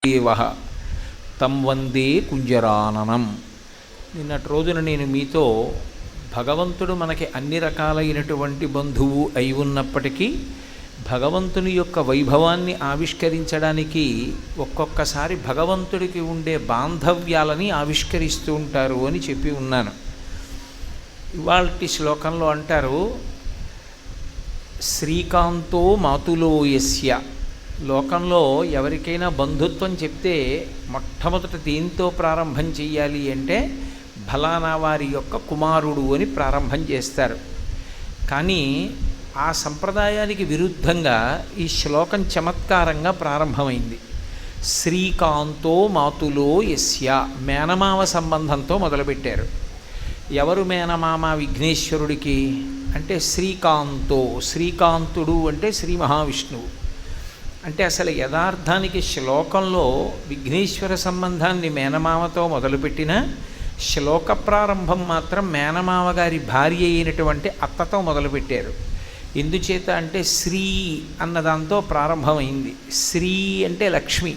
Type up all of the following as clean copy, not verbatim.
దేవః తం వందే కుంజరాననం. నిన్నటి రోజున నేను మీతో భగవంతుడు మనకి అన్ని రకాలైనటువంటి బంధువు అయి ఉన్నప్పటికీ భగవంతుని యొక్క వైభవాన్ని ఆవిష్కరించడానికి ఒక్కొక్కసారి భగవంతుడికి ఉండే బాంధవ్యాలని ఆవిష్కరిస్తూ ఉంటారు అని చెప్పి ఉన్నాను. ఇవాల్టి శ్లోకంలో అంటారు, శ్రీకాంతో మాతులో యస్య. లోకంలో ఎవరికైనా బంధుత్వం చెప్తే మొట్టమొదట దేంతో ప్రారంభం చెయ్యాలి అంటే ఫలానా వారి యొక్క కుమారుడు అని ప్రారంభం చేస్తారు. కానీ ఆ సంప్రదాయానికి విరుద్ధంగా ఈ శ్లోకం చమత్కారంగా ప్రారంభమైంది. శ్రీకాంతో మాతులో యస్య, మేనమామ సంబంధంతో మొదలుపెట్టారు. ఎవరు మేనమామ విఘ్నేశ్వరుడికి అంటే శ్రీకాంతో, శ్రీకాంతుడు అంటే శ్రీ మహావిష్ణువు. అంటే అసలు యథార్థానికి శ్లోకంలో విఘ్నేశ్వర సంబంధాన్ని మేనమామతో మొదలుపెట్టిన శ్లోక ప్రారంభం మాత్రం మేనమామ గారి భార్య అయినటువంటి అత్తతో మొదలుపెట్టారు. ఎందుచేత అంటే శ్రీ అన్నదాంతో ప్రారంభమైంది. శ్రీ అంటే లక్ష్మి,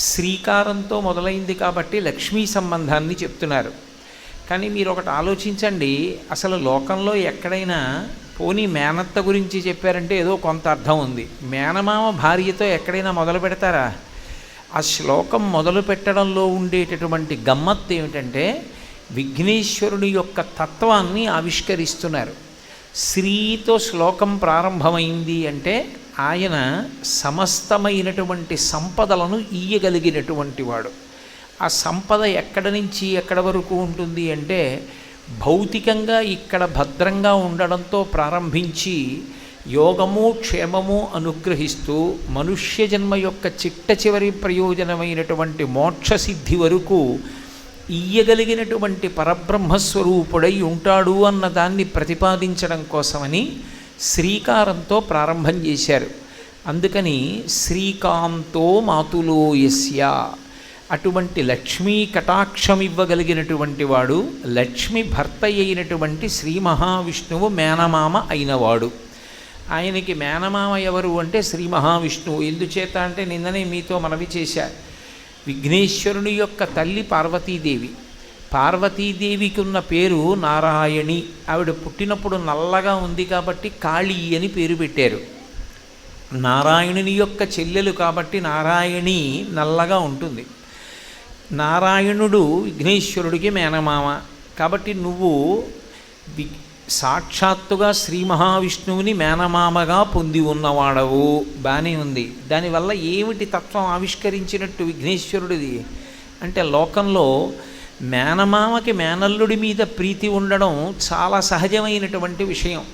శ్రీకారంతో మొదలైంది కాబట్టి లక్ష్మీ సంబంధాన్ని చెప్తున్నారు. కానీ మీరు ఒకటి ఆలోచించండి, అసలు లోకంలో ఎక్కడైనా పోనీ మేనత్త గురించి చెప్పారంటే ఏదో కొంత అర్థం ఉంది. మేనమామ భార్యతో ఎక్కడైనా మొదలు పెడతారా? ఆ శ్లోకం మొదలు పెట్టడంలో ఉండేటటువంటి గమ్మత్తు ఏమిటంటే విఘ్నేశ్వరుని యొక్క తత్వాన్ని ఆవిష్కరిస్తున్నారు. శ్రీతో శ్లోకం ప్రారంభమైంది అంటే ఆయన సమస్తమైనటువంటి సంపదలను ఇయ్యగలిగినటువంటి వాడు. ఆ సంపద ఎక్కడి నుంచి ఎక్కడ వరకు ఉంటుంది అంటే భౌతికంగా ఇక్కడ భద్రంగా ఉండడంతో ప్రారంభించి యోగము క్షేమము అనుగ్రహిస్తూ మనుష్య జన్మ యొక్క చిట్ట చివరి ప్రయోజనమైనటువంటి మోక్షసిద్ధి వరకు ఇయ్యగలిగినటువంటి పరబ్రహ్మస్వరూపుడై ఉంటాడు అన్న దాన్ని ప్రతిపాదించడం కోసమని శ్రీకారంతో ప్రారంభం చేశారు. అందుకని శ్రీకాంతో మాతులో యస్య, అటువంటి లక్ష్మీ కటాక్షం ఇవ్వగలిగినటువంటి వాడు, లక్ష్మి భర్త అయినటువంటి శ్రీ మహావిష్ణువు మేనమామ అయినవాడు. ఆయనకి మేనమామ ఎవరు అంటే శ్రీ మహావిష్ణువు. ఎందుచేత అంటే నిన్ననే మీతో మనవి చేశారు, విఘ్నేశ్వరుని యొక్క తల్లి పార్వతీదేవి. పార్వతీదేవికి ఉన్న పేరు నారాయణి. ఆవిడ పుట్టినప్పుడు నల్లగా ఉంది కాబట్టి కాళీ అని పేరు పెట్టారు. నారాయణుని యొక్క చెల్లెలు కాబట్టి నారాయణి నల్లగా ఉంటుంది. నారాయణుడు విఘ్నేశ్వరుడికి మేనమామ కాబట్టి నువ్వు సాక్షాత్తుగా శ్రీ మహావిష్ణువుని మేనమామగా పొంది ఉన్నవాడవు. బాగానే ఉంది. దానివల్ల ఏమిటి తత్వం ఆవిష్కరించినట్టు విఘ్నేశ్వరుడిది అంటే లోకంలో మేనమామకి మేనల్లుడి మీద ప్రీతి ఉండడం చాలా సహజమైనటువంటి విషయం.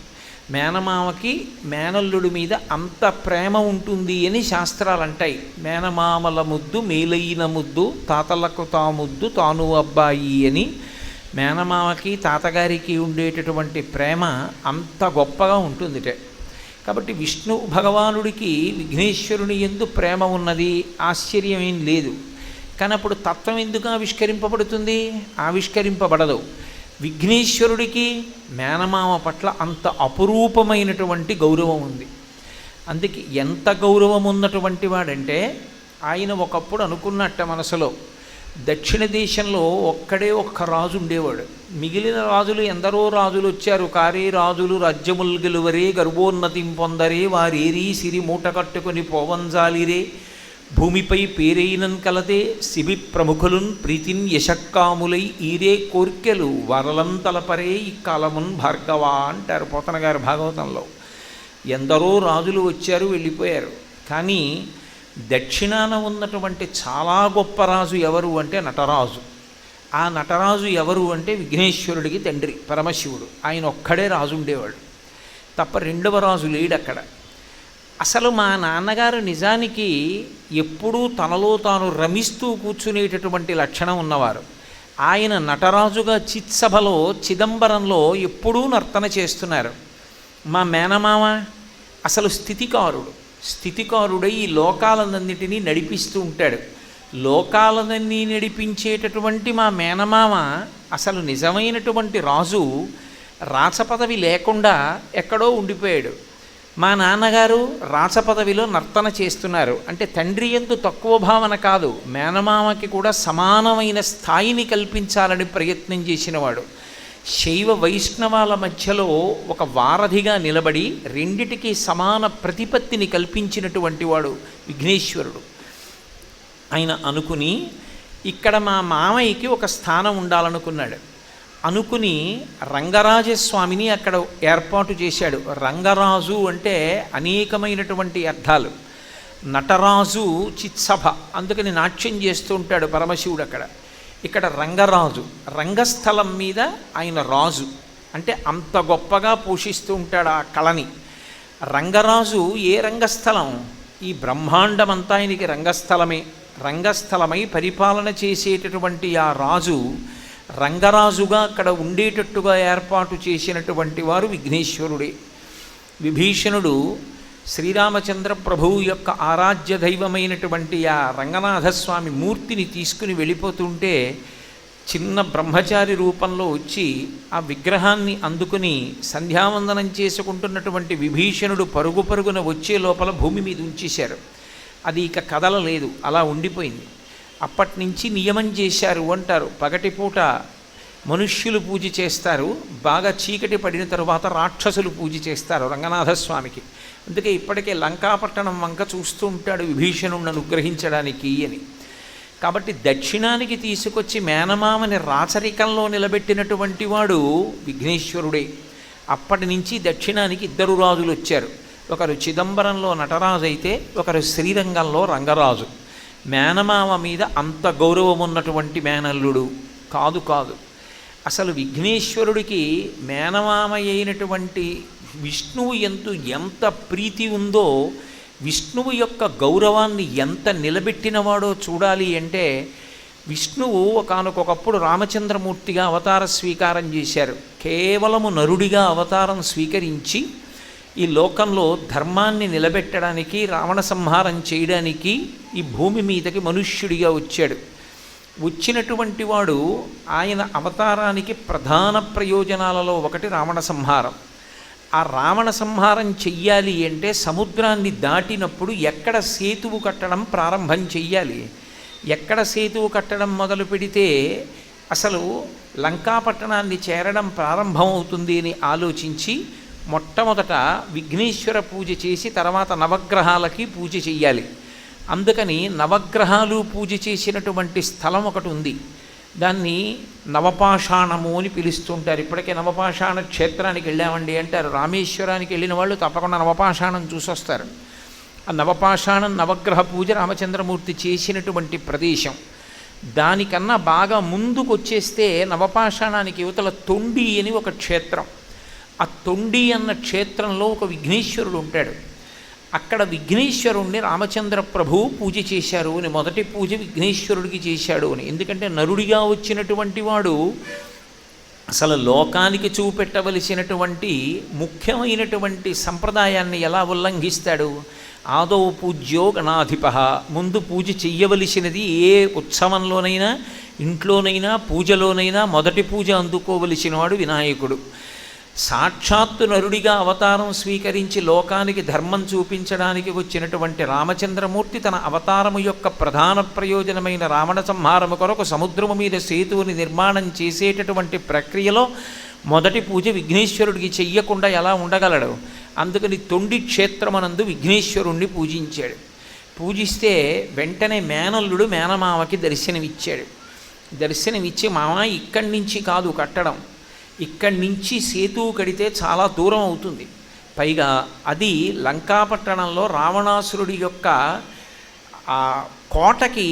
మేనమామకి మేనల్లుడి మీద అంత ప్రేమ ఉంటుంది అని శాస్త్రాలు అంటాయి. మేనమామల ముద్దు మేలైన ముద్దు, తాతలకు తా ముద్దు తాను అబ్బాయి అని మేనమామకి తాతగారికి ఉండేటటువంటి ప్రేమ అంత గొప్పగా ఉంటుందిటే. కాబట్టి విష్ణు భగవానుడికి విఘ్నేశ్వరుని యందు ప్రేమ ఉన్నది, ఆశ్చర్యమేం లేదు. కానీ అప్పుడు తత్వం ఎందుకు ఆవిష్కరింపబడుతుంది? ఆవిష్కరింపబడదు. విఘ్నేశ్వరుడికి మేనమామ పట్ల అంత అపురూపమైనటువంటి గౌరవం ఉంది. అందుకే ఎంత గౌరవం ఉన్నటువంటి వాడంటే ఆయన ఒకప్పుడు అనుకున్నట్ట మనసులో, దక్షిణ దేశంలో ఒక్క రాజు ఉండేవాడు. మిగిలిన రాజులు ఎందరో రాజులు వచ్చారు. కారే రాజులు రాజ్యముల్ గెలువరే, గర్భోన్నతిం పొందరే, వారేరీ సిరి మూట కట్టుకొని పోవంజాలిరే, భూమిపై పేరైనన్ కలదే, శిబి ప్రముఖులున్ ప్రీతిన్ యశక్కాములై ఈరే కోర్కెలు వరలంతలపరే ఈ కాలమున్ భార్గవా అంటారు పోతన గారు భాగవతంలో. ఎందరో రాజులు వచ్చారు వెళ్ళిపోయారు. కానీ దక్షిణాన ఉన్నటువంటి చాలా గొప్ప రాజు ఎవరు అంటే నటరాజు. ఆ నటరాజు ఎవరు అంటే విఘ్నేశ్వరుడికి తండ్రి పరమశివుడు. ఆయన ఒక్కడే రాజు ఉండేవాడు తప్ప రెండవ రాజు లేడు అక్కడ. అసలు మా నాన్నగారు నిజానికి ఎప్పుడూ తనలో తాను రమిస్తూ కూర్చునేటటువంటి లక్షణం ఉన్నవారు. ఆయన నటరాజుగా చిత్సభలో చిదంబరంలో ఎప్పుడూ నర్తన చేస్తున్నారు. మా మేనమామ అసలు స్థితికారుడై ఈ లోకాలన్నింటినీ నడిపిస్తూ ఉంటాడు. లోకాలన్నీ నడిపించేటటువంటి మా మేనమామ అసలు నిజమైనటువంటి రాజు రాచపదవి లేకుండా ఎక్కడో ఉండిపోయాడు. మా నాన్నగారు రాచపదవిలో నర్తన చేస్తున్నారు అంటే తండ్రి యందు తక్కువ భావన కాదు, మేనమామకి కూడా సమానమైన స్థాయిని కల్పించాలని ప్రయత్నం చేసినవాడు. శైవ వైష్ణవాల మధ్యలో ఒక వారధిగా నిలబడి రెండిటికి సమాన ప్రతిపత్తిని కల్పించినటువంటి వాడు విఘ్నేశ్వరుడు. ఆయన అనుకుని ఇక్కడ మా మామయ్యకి ఒక స్థానం ఉండాలనుకున్నాడు. అనుకుని రంగరాజస్వామిని అక్కడ ఏర్పాటు చేశాడు. రంగరాజు అంటే అనేకమైనటువంటి అర్థాలు. నటరాజు చిత్సభ, అందుకని నాట్యం చేస్తూ ఉంటాడు పరమశివుడు అక్కడ. ఇక్కడ రంగరాజు, రంగస్థలం మీద ఆయన రాజు అంటే అంత గొప్పగా పోషిస్తూ ఉంటాడు ఆ కళని. రంగరాజు ఏ రంగస్థలం? ఈ బ్రహ్మాండమంతా ఆయనకి రంగస్థలమే. రంగస్థలమై పరిపాలన చేసేటటువంటి ఆ రాజు రంగరాజుగా అక్కడ ఉండేటట్టుగా ఏర్పాటు చేసినటువంటి వారు విఘ్నేశ్వరుడే. విభీషణుడు శ్రీరామచంద్ర ప్రభువు యొక్క ఆరాధ్య దైవమైనటువంటి ఆ రంగనాథస్వామి మూర్తిని తీసుకుని వెళ్ళిపోతుంటే చిన్న బ్రహ్మచారి రూపంలో వచ్చి ఆ విగ్రహాన్ని అందుకుని సంధ్యావందనం చేసుకుంటున్నటువంటి విభీషణుడు పరుగు పరుగున వచ్చే లోపల భూమి మీద ఉంచేశారు. అది ఇక కదలలేదు, అలా ఉండిపోయింది. అప్పటి నుంచి నియమం చేశారు అంటారు, పగటిపూట మనుష్యులు పూజ చేస్తారు, బాగా చీకటి పడిన తరువాత రాక్షసులు పూజ చేస్తారు రంగనాథస్వామికి. అందుకే ఇప్పటికే లంకాపట్టణం వంక చూస్తూ ఉంటాడు విభీషణుడిని అనుగ్రహించడానికి అని. కాబట్టి దక్షిణానికి తీసుకొచ్చి మేనమామని రాచరికంలో నిలబెట్టినటువంటి వాడు విఘ్నేశ్వరుడే. అప్పటి నుంచి దక్షిణానికి ఇద్దరు రాజులు వచ్చారు. ఒకరు చిదంబరంలో నటరాజు అయితే ఒకరు శ్రీరంగంలో రంగరాజు. మేనమామ మీద అంత గౌరవం ఉన్నటువంటి మేనల్లుడు కాదు కాదు. అసలు విఘ్నేశ్వరుడికి మేనమామ అయినటువంటి విష్ణువు ఎంత ప్రీతి ఉందో, విష్ణువు యొక్క గౌరవాన్ని ఎంత నిలబెట్టినవాడో చూడాలి అంటే విష్ణువు ఒకానొకప్పుడు రామచంద్రమూర్తిగా అవతార స్వీకారం చేశారు. కేవలము నరుడిగా అవతారం స్వీకరించి ఈ లోకంలో ధర్మాన్ని నిలబెట్టడానికి, రావణ సంహారం చేయడానికి ఈ భూమి మీదకి మనుష్యుడిగా వచ్చాడు. వచ్చినటువంటి వాడు ఆయన అవతారానికి ప్రధాన ప్రయోజనాలలో ఒకటి రావణ సంహారం. ఆ రావణ సంహారం చెయ్యాలి అంటే సముద్రాన్ని దాటినప్పుడు ఎక్కడ సేతువు కట్టడం ప్రారంభం చెయ్యాలి, ఎక్కడ సేతువు కట్టడం మొదలు పెడితే అసలు లంకాపట్టణాన్ని చేరడం ప్రారంభమవుతుంది అని ఆలోచించి మొట్టమొదట విఘ్నేశ్వర పూజ చేసి తర్వాత నవగ్రహాలకి పూజ చెయ్యాలి. అందుకని నవగ్రహాలు పూజ చేసినటువంటి స్థలం ఒకటి ఉంది. దాన్ని నవపాషాణము అని పిలుస్తుంటారు. ఇప్పటికే నవపాషాణ క్షేత్రానికి వెళ్ళామండి అంటారు. రామేశ్వరానికి వెళ్ళిన వాళ్ళు తప్పకుండా నవపాషాణం చూసొస్తారు. ఆ నవపాషాణం నవగ్రహ పూజ రామచంద్రమూర్తి చేసినటువంటి ప్రదేశం. దానికన్నా బాగా ముందుకు వచ్చేస్తే నవపాషాణానికి యువతల తొండి అని ఒక క్షేత్రం. ఆ తొండి అన్న క్షేత్రంలో ఒక విఘ్నేశ్వరుడు ఉంటాడు. అక్కడ విఘ్నేశ్వరుణ్ణి రామచంద్ర ప్రభువు పూజ చేశారు అని, మొదటి పూజ విఘ్నేశ్వరుడికి చేశాడు అని. ఎందుకంటే నరుడిగా వచ్చినటువంటి వాడు అసలు లోకానికి చూపెట్టవలసినటువంటి ముఖ్యమైనటువంటి సంప్రదాయాన్ని ఎలా ఉల్లంఘిస్తాడు? ఆదౌ పూజ్యో గణాధిప, ముందు పూజ చెయ్యవలసినది ఏ ఉత్సవంలోనైనా ఇంట్లోనైనా పూజలోనైనా మొదటి పూజ అందుకోవలసిన వాడు వినాయకుడు. సాక్షాత్తు నరుడిగా అవతారం స్వీకరించి లోకానికి ధర్మం చూపించడానికి వచ్చినటువంటి రామచంద్రమూర్తి తన అవతారము యొక్క ప్రధాన ప్రయోజనమైన రావణ సంహారము కొరకు సముద్రము మీద సేతువుని నిర్మాణం చేసేటటువంటి ప్రక్రియలో మొదటి పూజ విఘ్నేశ్వరుడికి చెయ్యకుండా ఎలా ఉండగలడు? అందుకని తొండి క్షేత్రమనందు విఘ్నేశ్వరుణ్ణి పూజించాడు. పూజిస్తే వెంటనే మేనల్లుడు మేనమామకి దర్శనమిచ్చాడు. దర్శనమిచ్చి మామ ఇక్కడి నుంచి కాదు కట్టడం, ఇక్కడి నుంచి సేతువు కడితే చాలా దూరం అవుతుంది, పైగా అది లంకాపట్టణంలో రావణాసురుడి యొక్క ఆ కోటకి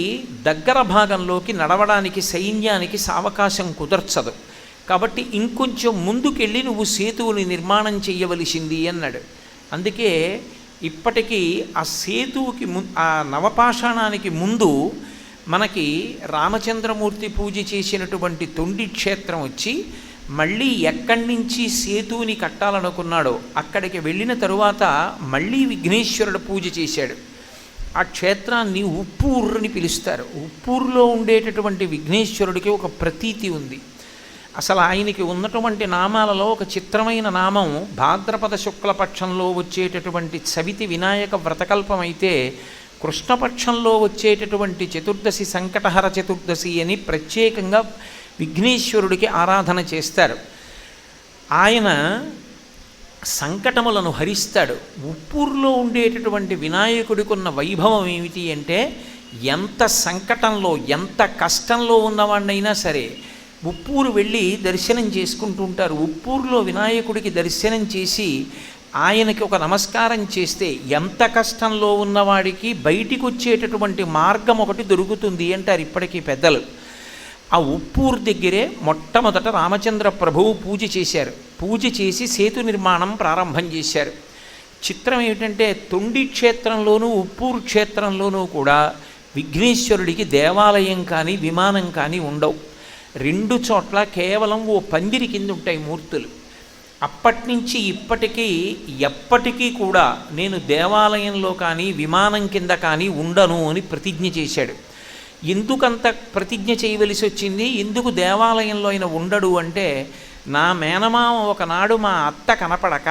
దగ్గర భాగంలోకి నడవడానికి సైన్యానికి సావకాశం కుదర్చదు, కాబట్టి ఇంకొంచెం ముందుకెళ్ళి నువ్వు సేతువుని నిర్మాణం చెయ్యవలసింది అన్నాడు. అందుకే ఇప్పటికీ ఆ సేతువుకి ఆ నవపాషాణానికి ముందు మనకి రామచంద్రమూర్తి పూజ చేసినటువంటి తొండి క్షేత్రం వచ్చి మళ్ళీ ఎక్కడి నుంచి సేతువుని కట్టాలనుకున్నాడో అక్కడికి వెళ్ళిన తరువాత మళ్ళీ విఘ్నేశ్వరుడు పూజ చేశాడు. ఆ క్షేత్రాన్ని ఉప్పూరు అని పిలుస్తారు. ఉప్పూరులో ఉండేటటువంటి విఘ్నేశ్వరుడికి ఒక ప్రతీతి ఉంది. అసలు ఆయనకి ఉన్నటువంటి నామాలలో ఒక చిత్రమైన నామం భాద్రపద శుక్లపక్షంలో వచ్చేటటువంటి చవితి వినాయక వ్రతకల్పం అయితే కృష్ణపక్షంలో వచ్చేటటువంటి చతుర్దశి సంకటహర చతుర్దశి అని ప్రత్యేకంగా విఘ్నేశ్వరుడికి ఆరాధన చేస్తారు. ఆయన సంకటములను హరిస్తాడు. ఉప్పూరులో ఉండేటటువంటి వినాయకుడికి ఉన్న వైభవం ఏమిటి అంటే, ఎంత సంకటంలో ఎంత కష్టంలో ఉన్నవాడినైనా సరే ఉప్పూరు వెళ్ళి దర్శనం చేసుకుంటూ ఉంటారు. ఉప్పూరులో వినాయకుడికి దర్శనం చేసి ఆయనకి ఒక నమస్కారం చేస్తే ఎంత కష్టంలో ఉన్నవాడికి బయటికి వచ్చేటటువంటి మార్గం ఒకటి దొరుకుతుంది అంటారు ఇప్పటికీ పెద్దలు. ఆ ఉప్పూరు దగ్గరే మొట్టమొదట రామచంద్ర ప్రభువు పూజ చేశారు. పూజ చేసి సేతు నిర్మాణం ప్రారంభం చేశారు. చిత్రం ఏమిటంటే తొండి క్షేత్రంలోనూ ఉప్పూరు క్షేత్రంలోనూ కూడా విఘ్నేశ్వరుడికి దేవాలయం కానీ విమానం కానీ ఉండవు. రెండు చోట్ల కేవలం ఓ పందిరి కింద ఉంటాయి మూర్తులు. అప్పటినుంచి ఇప్పటికీ ఎప్పటికీ కూడా నేను దేవాలయంలో కానీ విమానం కింద కానీ ఉండను అని ప్రతిజ్ఞ చేశాడు. ఎందుకంత ప్రతిజ్ఞ చేయవలసి వచ్చింది, ఎందుకు దేవాలయంలో ఆయన ఉండడు అంటే, నా మేనమామ ఒకనాడు మా అత్త కనపడక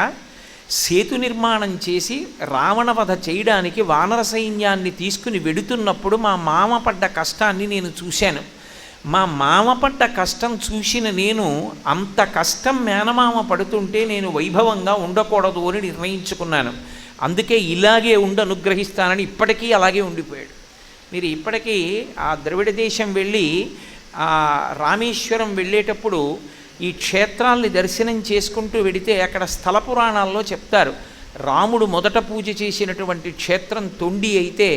సేతు నిర్మాణం చేసి రావణవధ చేయడానికి వానర సైన్యాన్ని తీసుకుని వెడుతున్నప్పుడు మా మామ పడ్డ కష్టాన్ని నేను చూశాను. మా మామ పడ్డ కష్టం చూసిన నేను అంత కష్టం మేనమామ పడుతుంటే నేను వైభవంగా ఉండకూడదు అని నిర్ణయించుకున్నాను. అందుకే ఇలాగే అనుగ్రహిస్తానని ఇప్పటికీ అలాగే ఉండిపోయాడు. మీరు ఇప్పటికీ ఆ ద్రవిడ దేశం వెళ్ళి రామేశ్వరం వెళ్ళేటప్పుడు ఈ క్షేత్రాల్ని దర్శనం చేసుకుంటూ వెడితే అక్కడ స్థల పురాణాల్లో చెప్తారు. రాముడు మొదట పూజ చేసినటువంటి క్షేత్రం తొండి అయితే,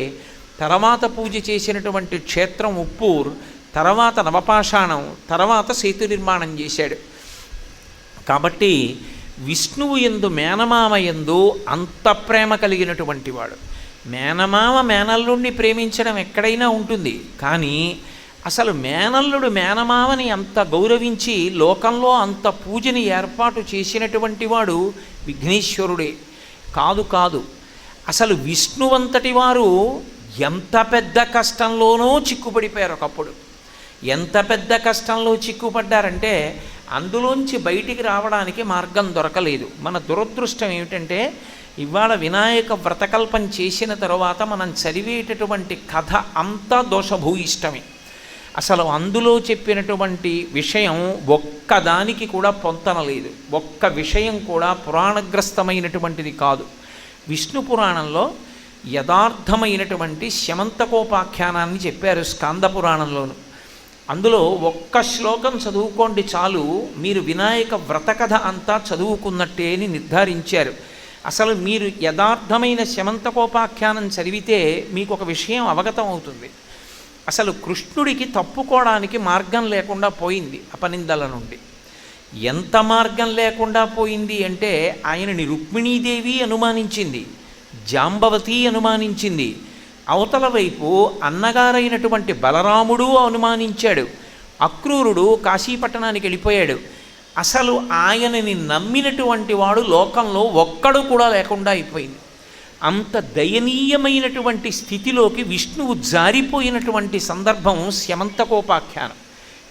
తర్వాత పూజ చేసినటువంటి క్షేత్రం ఉప్పూర్, తర్వాత నవపాషాణం, తర్వాత సేతు నిర్మాణం చేశాడు. కాబట్టి విష్ణువు యందు మేనమామ యందు అంత ప్రేమ కలిగినటువంటి వాడు. మేనమామ మేనల్లుడిని ప్రేమించడం ఎక్కడైనా ఉంటుంది, కానీ అసలు మేనల్లుడు మేనమామని అంత గౌరవించి లోకంలో అంత పూజని ఏర్పాటు చేసినటువంటి వాడు విఘ్నేశ్వరుడే. కాదు అసలు విష్ణువంతటి వారు ఎంత పెద్ద కష్టంలోనూ చిక్కుపడిపోయారు. ఒకప్పుడు ఎంత పెద్ద కష్టంలో చిక్కుపడ్డారంటే అందులోంచి బయటికి రావడానికి మార్గం దొరకలేదు. మన దురదృష్టం ఏమిటంటే, ఇవాళ వినాయక వ్రతకల్పం చేసిన తర్వాత మనం చదివేటటువంటి కథ అంతా దోషభూయిష్టమే. అసలు అందులో చెప్పినటువంటి విషయం ఒక్కదానికి కూడా పొంతనలేదు. ఒక్క విషయం కూడా పురాణగ్రస్తమైనటువంటిది కాదు. విష్ణు పురాణంలో యథార్థమైనటువంటి శమంతకోపాఖ్యానాన్ని చెప్పారు స్కాంద పురాణంలోను. అందులో ఒక్క శ్లోకం చదువుకోండి చాలు, మీరు వినాయక వ్రతకథ అంతా చదువుకున్నట్టే అని నిర్ధారించారు. అసలు మీరు యథార్థమైన శమంతకోపాఖ్యానం చదివితే మీకు ఒక విషయం అవగతం అవుతుంది. అసలు కృష్ణుడికి తప్పుకోవడానికి మార్గం లేకుండా పోయింది అపనిందల నుండి. ఎంత మార్గం లేకుండా పోయింది అంటే, ఆయనని రుక్మిణీదేవి అనుమానించింది, జాంబవతి అనుమానించింది, అవతల వైపు అన్నగారైనటువంటి బలరాముడు అనుమానించాడు, అక్రూరుడు కాశీపట్టణానికి వెళ్ళిపోయాడు. అసలు ఆయనని నమ్మినటువంటి వాడు లోకంలో ఒక్కడు కూడా లేకుండా అయిపోయింది. అంత దయనీయమైనటువంటి స్థితిలోకి విష్ణువు జారిపోయినటువంటి సందర్భం శమంతకోపాఖ్యానం.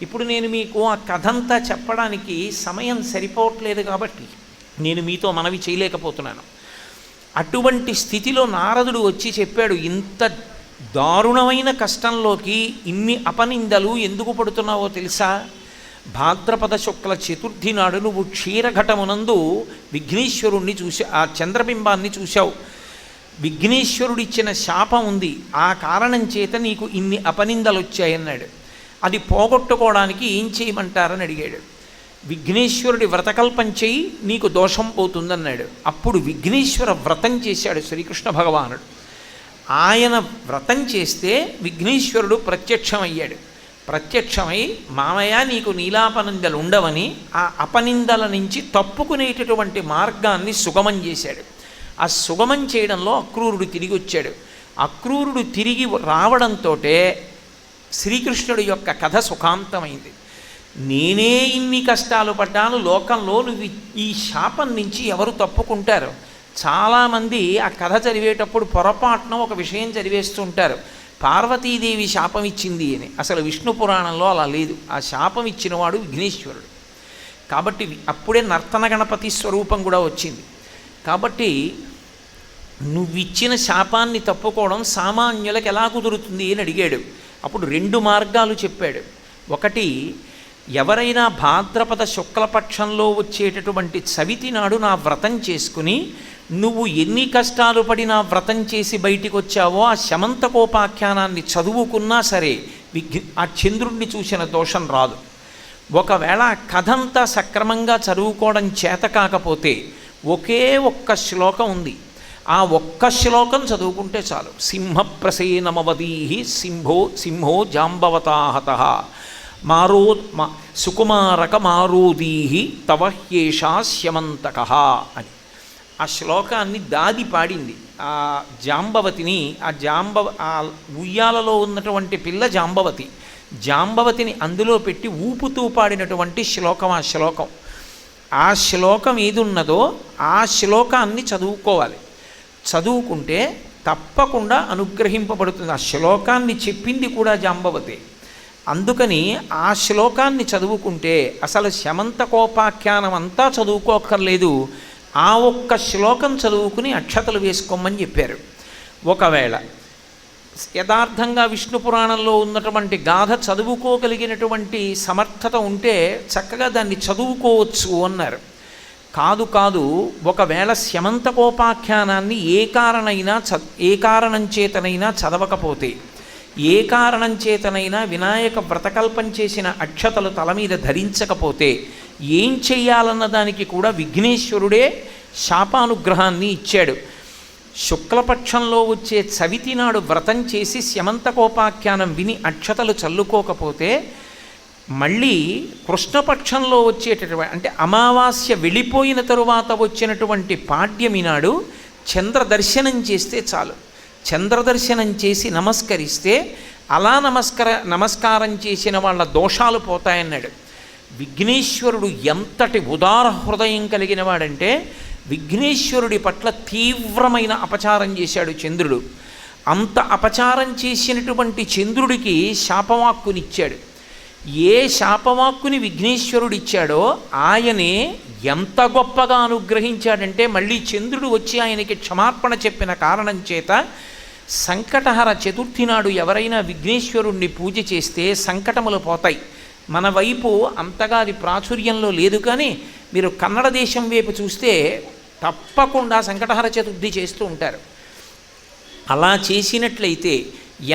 ఇప్పుడు నేను మీకు ఆ కథంతా చెప్పడానికి సమయం సరిపోవట్లేదు కాబట్టి నేను మీతో మనవి చేయలేకపోతున్నాను. అటువంటి స్థితిలో నారదుడు వచ్చి చెప్పాడు, ఇంత దారుణమైన కష్టంలోకి ఇన్ని అపనిందలు ఎందుకు పడుతున్నావో తెలుసా? భాద్రపద శుక్ల చతుర్థి నాడు నువ్వు క్షీరఘటమునందు విఘ్నేశ్వరుణ్ణి ఆ చంద్రబింబాన్ని చూశావు. విఘ్నేశ్వరుడిచ్చిన శాపం ఉంది, ఆ కారణం చేత నీకు ఇన్ని అపనిందలు వచ్చాయన్నాడు. అది పోగొట్టుకోవడానికి ఏం చేయమంటారని అడిగాడు. విఘ్నేశ్వరుడి వ్రతకల్పం చేయి, నీకు దోషం పోతుందన్నాడు. అప్పుడు విఘ్నేశ్వర వ్రతం చేశాడు శ్రీకృష్ణ భగవానుడు. ఆయన వ్రతం చేస్తే విఘ్నేశ్వరుడు ప్రత్యక్షమయ్యాడు. ప్రత్యక్షమై, మామయ్య నీకు నీలాపనిందలు ఉండవని ఆ అపనిందల నుంచి తప్పుకునేటటువంటి మార్గాన్ని సుగమం చేశాడు. ఆ సుగమం చేయడంలో అక్రూరుడు తిరిగి వచ్చాడు. అక్రూరుడు తిరిగి రావడంతో శ్రీకృష్ణుడి యొక్క కథ సుఖాంతమైంది. నేనే ఇన్ని కష్టాలు పడ్డాను, లోకంలో నువ్వు ఈ శాపం నుంచి ఎవరు తప్పుకుంటారు? చాలామంది ఆ కథ చదివేటప్పుడు పొరపాటున ఒక విషయం చదివేస్తుంటారు, పార్వతీదేవి శాపం ఇచ్చింది అని. అసలు విష్ణు పురాణంలో అలా లేదు. ఆ శాపం ఇచ్చినవాడు విఘ్నేశ్వరుడు. కాబట్టి అప్పుడే నర్తన గణపతి స్వరూపం కూడా వచ్చింది. కాబట్టి నువ్విచ్చిన శాపాన్ని తప్పుకోవడం సామాన్యులకు ఎలా కుదురుతుంది అని అడిగాడు. అప్పుడు 2 మార్గాలు చెప్పాడు. ఒకటి, ఎవరైనా భాద్రపద శుక్లపక్షంలో వచ్చేటటువంటి చవితి నాడు నా వ్రతం చేసుకుని నువ్వు ఎన్ని కష్టాలు పడి నా వ్రతం చేసి బయటికి వచ్చావో ఆ శమంతకోపాఖ్యానాన్ని చదువుకున్నా సరే ఆ చంద్రుణ్ణి చూసిన దోషం రాదు. ఒకవేళ కథంతా సక్రమంగా చదువుకోవడం చేత కాకపోతే ఒకే ఒక్క శ్లోకం ఉంది, ఆ ఒక్క శ్లోకం చదువుకుంటే చాలు. సింహప్రసేనమవదీహి సింహో జాంబవతాహత మారో సుకుమారక మారోదీహి తవ హ్యేషా స్యమంతక అని ఆ శ్లోకాన్ని దాది పాడింది. ఆ జాంబవతిని ఆ ఉయ్యాలలో ఉన్నటువంటి పిల్ల జాంబవతిని అందులో పెట్టి ఊపుతూ పాడినటువంటి శ్లోకం ఆ శ్లోకం. ఆ శ్లోకం ఏది ఉన్నదో ఆ శ్లోకాన్ని చదువుకోవాలి. చదువుకుంటే తప్పకుండా అనుగ్రహింపబడుతుంది. ఆ శ్లోకాన్ని చెప్పింది కూడా జాంబవతి. అందుకని ఆ శ్లోకాన్ని చదువుకుంటే అసలు శమంతకోపాఖ్యానం అంతా చదువుకోక్కర్లేదు, ఆ ఒక్క శ్లోకం చదువుకుని అక్షతలు వేసుకోమని చెప్పారు. ఒకవేళ యథార్థంగా విష్ణు పురాణంలో ఉన్నటువంటి గాథ చదువుకోగలిగినటువంటి సమర్థత ఉంటే చక్కగా దాన్ని చదువుకోవచ్చు అన్నారు. కాదు, ఒకవేళ శమంతకోపాఖ్యానాన్ని ఏ కారణం చేతనైనా చదవకపోతే, ఏ కారణం చేతనైనా వినాయక వ్రతకల్పం చేసిన అక్షతలు తల మీద ధరించకపోతే ఏం చెయ్యాలన్న దానికి కూడా విఘ్నేశ్వరుడే శాపానుగ్రహాన్ని ఇచ్చాడు. శుక్లపక్షంలో వచ్చే చవితి నాడు వ్రతం చేసి శమంతకోపాఖ్యానం విని అక్షతలు చల్లుకోకపోతే మళ్ళీ కృష్ణపక్షంలో వచ్చేటటువంటి అంటే అమావాస్య వెళ్ళిపోయిన తరువాత వచ్చినటువంటి పాడ్యమి నాడు చంద్రదర్శనం చేస్తే చాలు. చంద్రదర్శనం చేసి నమస్కరిస్తే అలా నమస్కారం చేసిన వాళ్ళ దోషాలు పోతాయన్నాడు. విఘ్నేశ్వరుడు ఎంతటి ఉదార హృదయం కలిగిన వాడంటే విఘ్నేశ్వరుడి పట్ల తీవ్రమైన అపచారం చేశాడు చంద్రుడు. అంత అపచారం చేసినటువంటి చంద్రుడికి శాపవాక్కునిచ్చాడు. ఏ శాపవాక్కుని విఘ్నేశ్వరుడిచ్చాడో ఆయనే ఎంత గొప్పగా అనుగ్రహించాడంటే మళ్ళీ చంద్రుడు వచ్చి ఆయనకి క్షమార్పణ చెప్పిన కారణం చేత సంకటహర చతుర్థి నాడు ఎవరైనా విఘ్నేశ్వరుణ్ణి పూజ చేస్తే సంకటములు పోతాయి. మన వైపు అంతగా అది ప్రాచుర్యంలో లేదు, కానీ మీరు కన్నడ దేశం వైపు చూస్తే తప్పకుండా సంకటహర చతుర్థి చేస్తూ ఉంటారు. అలా చేసినట్లయితే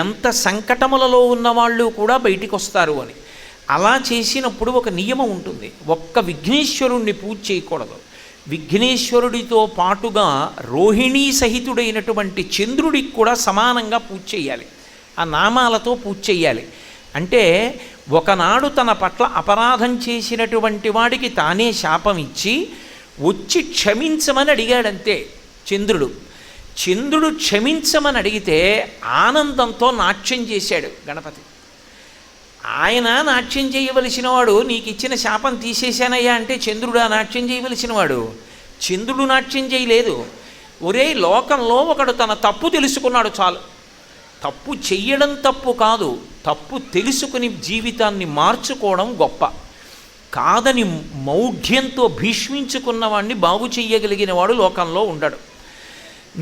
ఎంత సంకటములలో ఉన్నవాళ్ళు కూడా బయటికి వస్తారు అని. అలా చేసినప్పుడు ఒక నియమం ఉంటుంది, ఒక్క విఘ్నేశ్వరుణ్ణి పూజ చేయకూడదు. విఘ్నేశ్వరుడితో పాటుగా రోహిణీ సహితుడైనటువంటి చంద్రుడికి కూడా సమానంగా పూజ చేయాలి, ఆ నామాలతో పూజ చేయాలి. అంటే ఒకనాడు తన పట్ల అపరాధం చేసినటువంటి వాడికి తానే శాపం ఇచ్చి వచ్చి క్షమించమని అడిగాడంతే చంద్రుడు క్షమించమని అడిగితే ఆనందంతో నాట్యం చేశాడు గణపతి. ఆయన నాట్యం చేయవలసిన వాడు, నీకు ఇచ్చిన శాపం తీసేశానయ్యా అంటే చంద్రుడు ఆ నాట్యం చేయవలసిన వాడు. చంద్రుడు నాట్యం చేయలేదు. ఒరే, లోకంలో ఒకడు తన తప్పు తెలుసుకున్నాడు చాలు. తప్పు చెయ్యడం తప్పు కాదు, తప్పు తెలుసుకుని జీవితాన్ని మార్చుకోవడం గొప్ప. కాదని మౌఢ్యంతో భీష్మించుకున్నవాడిని బాగు చెయ్యగలిగిన వాడు లోకంలో ఉండడు.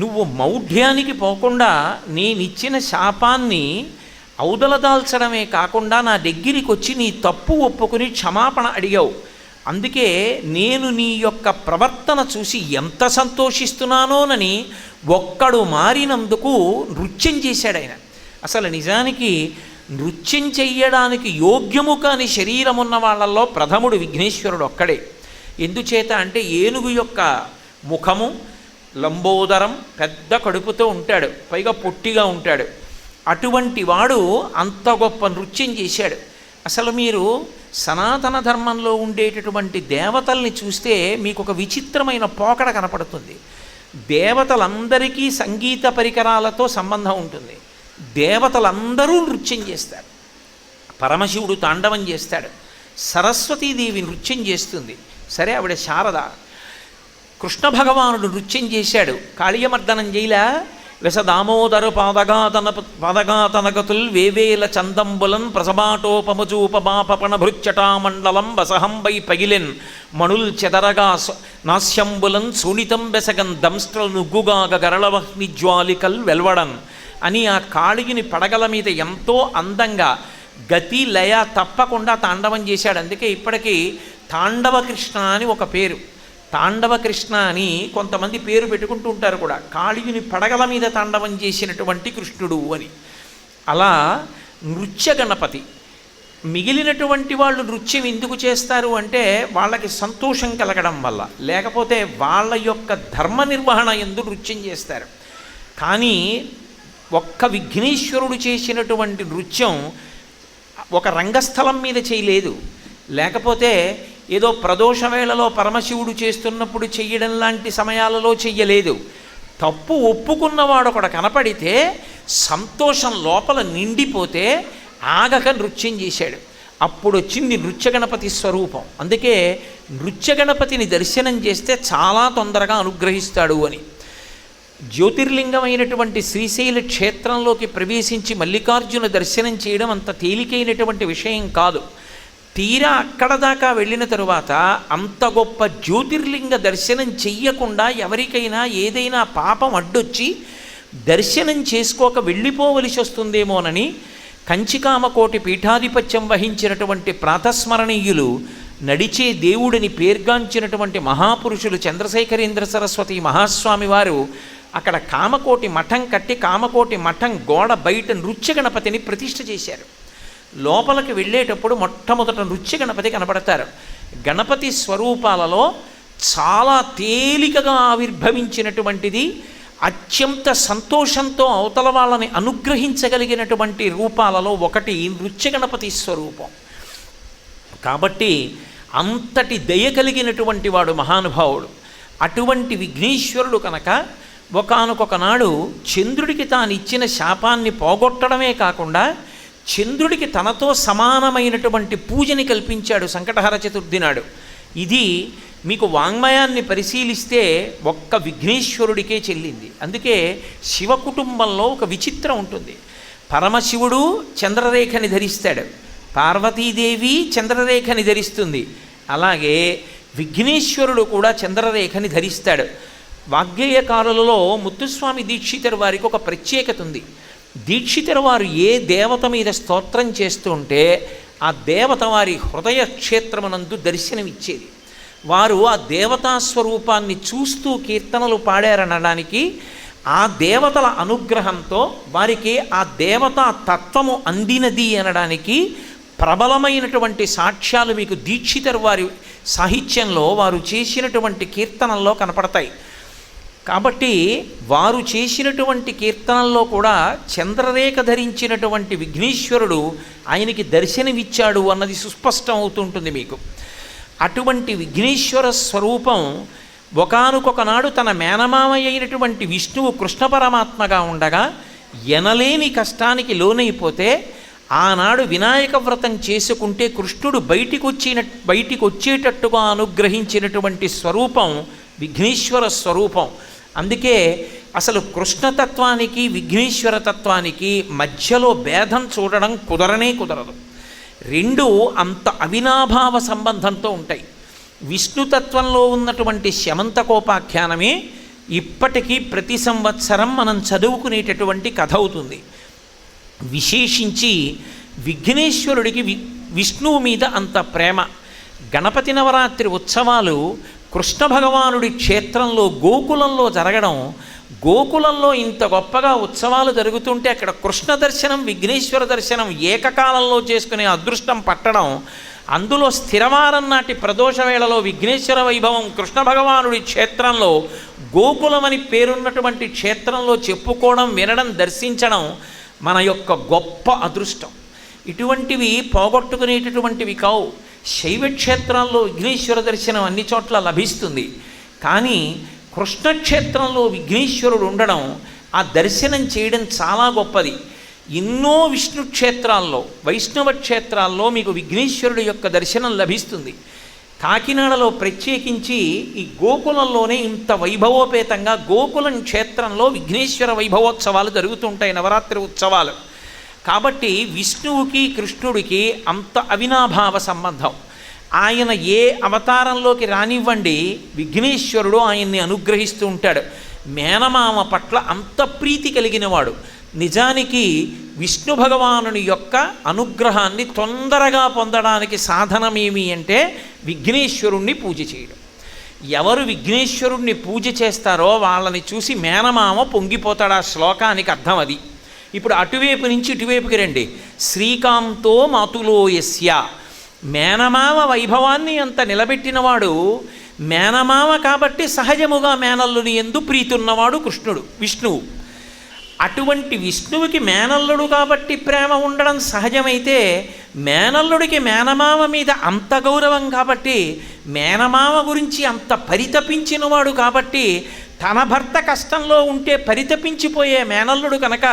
నువ్వు మౌఢ్యానికి పోకుండా నేనిచ్చిన శాపాన్ని ఔదలదాల్చడమే కాకుండా నా దగ్గరికి వచ్చి నీ తప్పు ఒప్పుకుని క్షమాపణ అడిగావు. అందుకే నేను నీ యొక్క ప్రవర్తన చూసి ఎంత సంతోషిస్తున్నానోనని ఒక్కడు మారినందుకు నృత్యం చేశాడు ఆయన. అసలు నిజానికి నృత్యం చెయ్యడానికి యోగ్యము కాని శరీరం ఉన్న వాళ్ళల్లో ప్రథముడు విఘ్నేశ్వరుడు ఒక్కడే. ఎందుచేత అంటే ఏనుగు యొక్క ముఖము, లంబోదరం, పెద్ద కడుపుతో ఉంటాడు, పైగా పొట్టిగా ఉంటాడు. అటువంటి వాడు అంత గొప్ప నృత్యం చేశాడు. అసలు మీరు సనాతన ధర్మంలో ఉండేటటువంటి దేవతల్ని చూస్తే మీకు ఒక విచిత్రమైన పోకడ కనపడుతుంది. దేవతలందరికీ సంగీత పరికరాలతో సంబంధం ఉంటుంది. దేవతలందరూ నృత్యం చేస్తారు. పరమశివుడు తాండవం చేస్తాడు, సరస్వతీదేవి నృత్యం చేస్తుంది. సరే, ఆవిడ శారద. కృష్ణ భగవానుడు నృత్యం చేశాడు, కాళీయమర్దనం చేయలా. వెసదామోదర పాదగాతనగతుల్ వేవేల చందంబులన్ ప్రసబాటోపమజూపబాపణ భృచ్చటామండలం వసహంబై పగిలెన్ మణుల్ చెదరగా నాస్యంబులన్ సునితం బెసగన్ దంస్ట్రల్ నుగ్గుగాగ గరళవహ్ని జ్వాలికల్ వెల్వడన్ అని ఆ కాళియుని పడగల మీద ఎంతో అందంగా గతి లయ తప్పకుండా తాండవం చేశాడు. అందుకే ఇప్పటికీ తాండవ కృష్ణ అని ఒక పేరు. తాండవ కృష్ణ అని కొంతమంది పేరు పెట్టుకుంటూ ఉంటారు కూడా, కాళియుని పడగల మీద తాండవం చేసినటువంటి కృష్ణుడు అని. అలా నృత్య గణపతి. మిగిలినటువంటి వాళ్ళు నృత్యం ఎందుకు చేస్తారు అంటే వాళ్ళకి సంతోషం కలగడం వల్ల, లేకపోతే వాళ్ళ యొక్క ధర్మ నిర్వహణ ఎందు నృత్యం చేస్తారు. కానీ ఒక్క విఘ్నేశ్వరుడు చేసినటువంటి నృత్యం ఒక రంగస్థలం మీద చేయలేదు, లేకపోతే ఏదో ప్రదోష వేళలో పరమశివుడు చేస్తున్నప్పుడు చెయ్యడం లాంటి సమయాలలో చెయ్యలేదు. తప్పు ఒప్పుకున్నవాడు ఒకడు కనపడితే సంతోషం లోపల నిండిపోతే ఆగక నృత్యం చేశాడు. అప్పుడు వచ్చింది నృత్య గణపతి స్వరూపం. అందుకే నృత్య గణపతిని దర్శనం చేస్తే చాలా తొందరగా అనుగ్రహిస్తాడు అని. జ్యోతిర్లింగమైనటువంటి శ్రీశైల క్షేత్రంలోకి ప్రవేశించి మల్లికార్జున దర్శనం చేయడం అంత తేలికైనటువంటి విషయం కాదు. తీరా అక్కడ దాకా వెళ్ళిన తరువాత అంత గొప్ప జ్యోతిర్లింగ దర్శనం చెయ్యకుండా ఎవరికైనా ఏదైనా పాపం అడ్డొచ్చి దర్శనం చేసుకోక వెళ్ళిపోవలసి వస్తుందేమోనని కంచికామకోటి పీఠాధిపత్యం వహించినటువంటి ప్రాతస్మరణీయులు, నడిచే దేవుడిని పేర్గాంచినటువంటి మహాపురుషులు చంద్రశేఖరేంద్ర సరస్వతి మహాస్వామి వారు అక్కడ కామకోటి మఠం కట్టి కామకోటి మఠం గోడ బయట నృత్య గణపతిని ప్రతిష్ఠ చేశారు. లోపలికి వెళ్ళేటప్పుడు మొట్టమొదట నృత్య గణపతి కనపడతారు. గణపతి స్వరూపాలలో చాలా తేలికగా ఆవిర్భవించినటువంటిది, అత్యంత సంతోషంతో అవతల వాళ్ళని అనుగ్రహించగలిగినటువంటి రూపాలలో ఒకటి నృత్య గణపతి స్వరూపం. కాబట్టి అంతటి దయ కలిగినటువంటి వాడు మహానుభావుడు. అటువంటి విఘ్నేశ్వరుడు కనుక ఒకానొక నాడు చంద్రుడికి తాను ఇచ్చిన శాపాన్ని పోగొట్టడమే కాకుండా చంద్రుడికి తనతో సమానమైనటువంటి పూజని కల్పించాడు సంకటహర చతుర్థి నాడు. ఇది మీకు వాంగ్మయాన్ని పరిశీలిస్తే ఒక్క విఘ్నేశ్వరుడికే చెల్లింది. అందుకే శివ కుటుంబంలో ఒక విచిత్రం ఉంటుంది. పరమశివుడు చంద్రరేఖని ధరిస్తాడు, పార్వతీదేవి చంద్రరేఖని ధరిస్తుంది, అలాగే విఘ్నేశ్వరుడు కూడా చంద్రరేఖని ధరిస్తాడు. వాగ్గేయకారులలో ముత్తుస్వామి దీక్షితరు వారికి ఒక ప్రత్యేకత ఉంది. దీక్షితరు వారు ఏ దేవత మీద స్తోత్రం చేస్తుంటే ఆ దేవత వారి హృదయ క్షేత్రమునందు దర్శనమిచ్చేది. వారు ఆ దేవతా స్వరూపాన్ని చూస్తూ కీర్తనలు పాడారనడానికి ఆ దేవతల అనుగ్రహంతో వారికి ఆ దేవతా తత్వము అందినది అనడానికి ప్రబలమైనటువంటి సాక్ష్యాలు మీకు దీక్షితరు వారి సాహిత్యంలో వారు చేసినటువంటి కీర్తనల్లో కనపడతాయి. కాబట్టి వారు చేసినటువంటి కీర్తనల్లో కూడా చంద్రరేఖ ధరించినటువంటి విఘ్నేశ్వరుడు ఆయనకి దర్శనమిచ్చాడు అన్నది సుస్పష్టం అవుతుంటుంది మీకు. అటువంటి విఘ్నేశ్వర స్వరూపం ఒకానొక నాడు తన మేనమామయ్య అయినటువంటి విష్ణువు కృష్ణ పరమాత్మగా ఉండగా ఎనలేని కష్టానికి లోనైపోతే ఆనాడు వినాయక వ్రతం చేసుకుంటే కృష్ణుడు బయటికి వచ్చేటట్టుగా అనుగ్రహించినటువంటి స్వరూపం విఘ్నేశ్వర స్వరూపం. అందుకే అసలు కృష్ణతత్వానికి విఘ్నేశ్వర తత్వానికి మధ్యలో భేదం చూడడం కుదరదు. రెండు అంత అవినాభావ సంబంధంతో ఉంటాయి. విష్ణుతత్వంలో ఉన్నటువంటి శమంతకోపాఖ్యానమే ఇప్పటికీ ప్రతి సంవత్సరం మనం చదువుకునేటటువంటి కథ అవుతుంది. విశేషించి విఘ్నేశ్వరుడికి విష్ణువు మీద అంత ప్రేమ. గణపతి నవరాత్రి ఉత్సవాలు కృష్ణ భగవానుడి క్షేత్రంలో గోకులంలో జరగడం, గోకులంలో ఇంత గొప్పగా ఉత్సవాలు జరుగుతుంటే అక్కడ కృష్ణ దర్శనం విఘ్నేశ్వర దర్శనం ఏకకాలంలో చేసుకునే అదృష్టం పట్టడం, అందులో స్థిరవారం నాటి ప్రదోష వేళలో విఘ్నేశ్వర వైభవం కృష్ణ భగవానుడి క్షేత్రంలో గోకులమని పేరున్నటువంటి క్షేత్రంలో చెప్పుకోవడం, వినడం, దర్శించడం మన యొక్క గొప్ప అదృష్టం. ఇటువంటివి పోగొట్టుకునేటటువంటివి కావు. శైవక్షేత్రాల్లో విఘ్నేశ్వర దర్శనం అన్ని చోట్ల లభిస్తుంది. కానీ కృష్ణక్షేత్రంలో విఘ్నేశ్వరుడు ఉండడం, ఆ దర్శనం చేయడం చాలా గొప్పది. ఎన్నో విష్ణు క్షేత్రాల్లో వైష్ణవ క్షేత్రాల్లో మీకు విఘ్నేశ్వరుడు యొక్క దర్శనం లభిస్తుంది. కాకినాడలో ప్రత్యేకించి ఈ గోకులంలోనే ఇంత వైభవోపేతంగా గోకులం క్షేత్రంలో విఘ్నేశ్వర వైభవోత్సవాలు జరుగుతుంటాయి, నవరాత్రి ఉత్సవాలు. కాబట్టి విష్ణువుకి కృష్ణుడికి అంత అవినాభావ సంబంధం. ఆయన ఏ అవతారంలోకి రానివ్వండి, విఘ్నేశ్వరుడు ఆయన్ని అనుగ్రహిస్తూ ఉంటాడు. మేనమామ పట్ల అంత ప్రీతి కలిగినవాడు. నిజానికి విష్ణు భగవానుని యొక్క అనుగ్రహాన్ని తొందరగా పొందడానికి సాధనమేమి అంటే విఘ్నేశ్వరుణ్ణి పూజ చేయడం. ఎవరు విఘ్నేశ్వరుణ్ణి పూజ చేస్తారో వాళ్ళని చూసి మేనమామ పొంగిపోతాడు. ఆ శ్లోకానికి అర్థం అది. ఇప్పుడు అటువైపు నుంచి ఇటువైపుకి రండి. శ్రీకాంతో మాతులో యస్య, మేనమామ వైభవాన్ని అంత నిలబెట్టినవాడు మేనమామ కాబట్టి సహజముగా మేనల్లుని ఎందు ప్రీతి ఉన్నవాడు విష్ణువు. అటువంటి విష్ణువుకి మేనల్లుడు కాబట్టి ప్రేమ ఉండడం సహజమైతే, మేనల్లుడికి మేనమామ మీద అంత గౌరవం కాబట్టి, మేనమామ గురించి అంత పరితపించినవాడు కాబట్టి, తన భర్త కష్టంలో ఉంటే పరితపించిపోయే మేనల్లుడు కనుక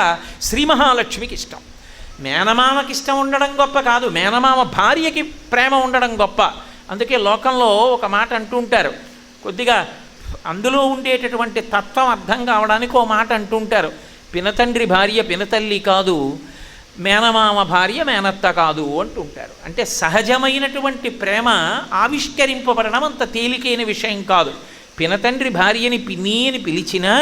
శ్రీ మహాలక్ష్మికి ఇష్టం. మేనమామకి ఇష్టం ఉండడం గొప్ప కాదు, మేనమామ భార్యకి ప్రేమ ఉండడం గొప్ప. అందుకే లోకంలో ఒక మాట అంటూ ఉంటారు, కొద్దిగా అందులో ఉండేటటువంటి తత్వం అర్థం కావడానికి ఓ మాట అంటూ ఉంటారు. పినతండ్రి భార్య పినతల్లి కాదు, మేనమామ భార్య మేనత్త కాదు అంటుంటారు. అంటే సహజమైనటువంటి ప్రేమ ఆవిష్కరింపబడడం అంత తేలికైన విషయం కాదు. పినతండ్రి భార్యని పిన్ని అని పిలిచినా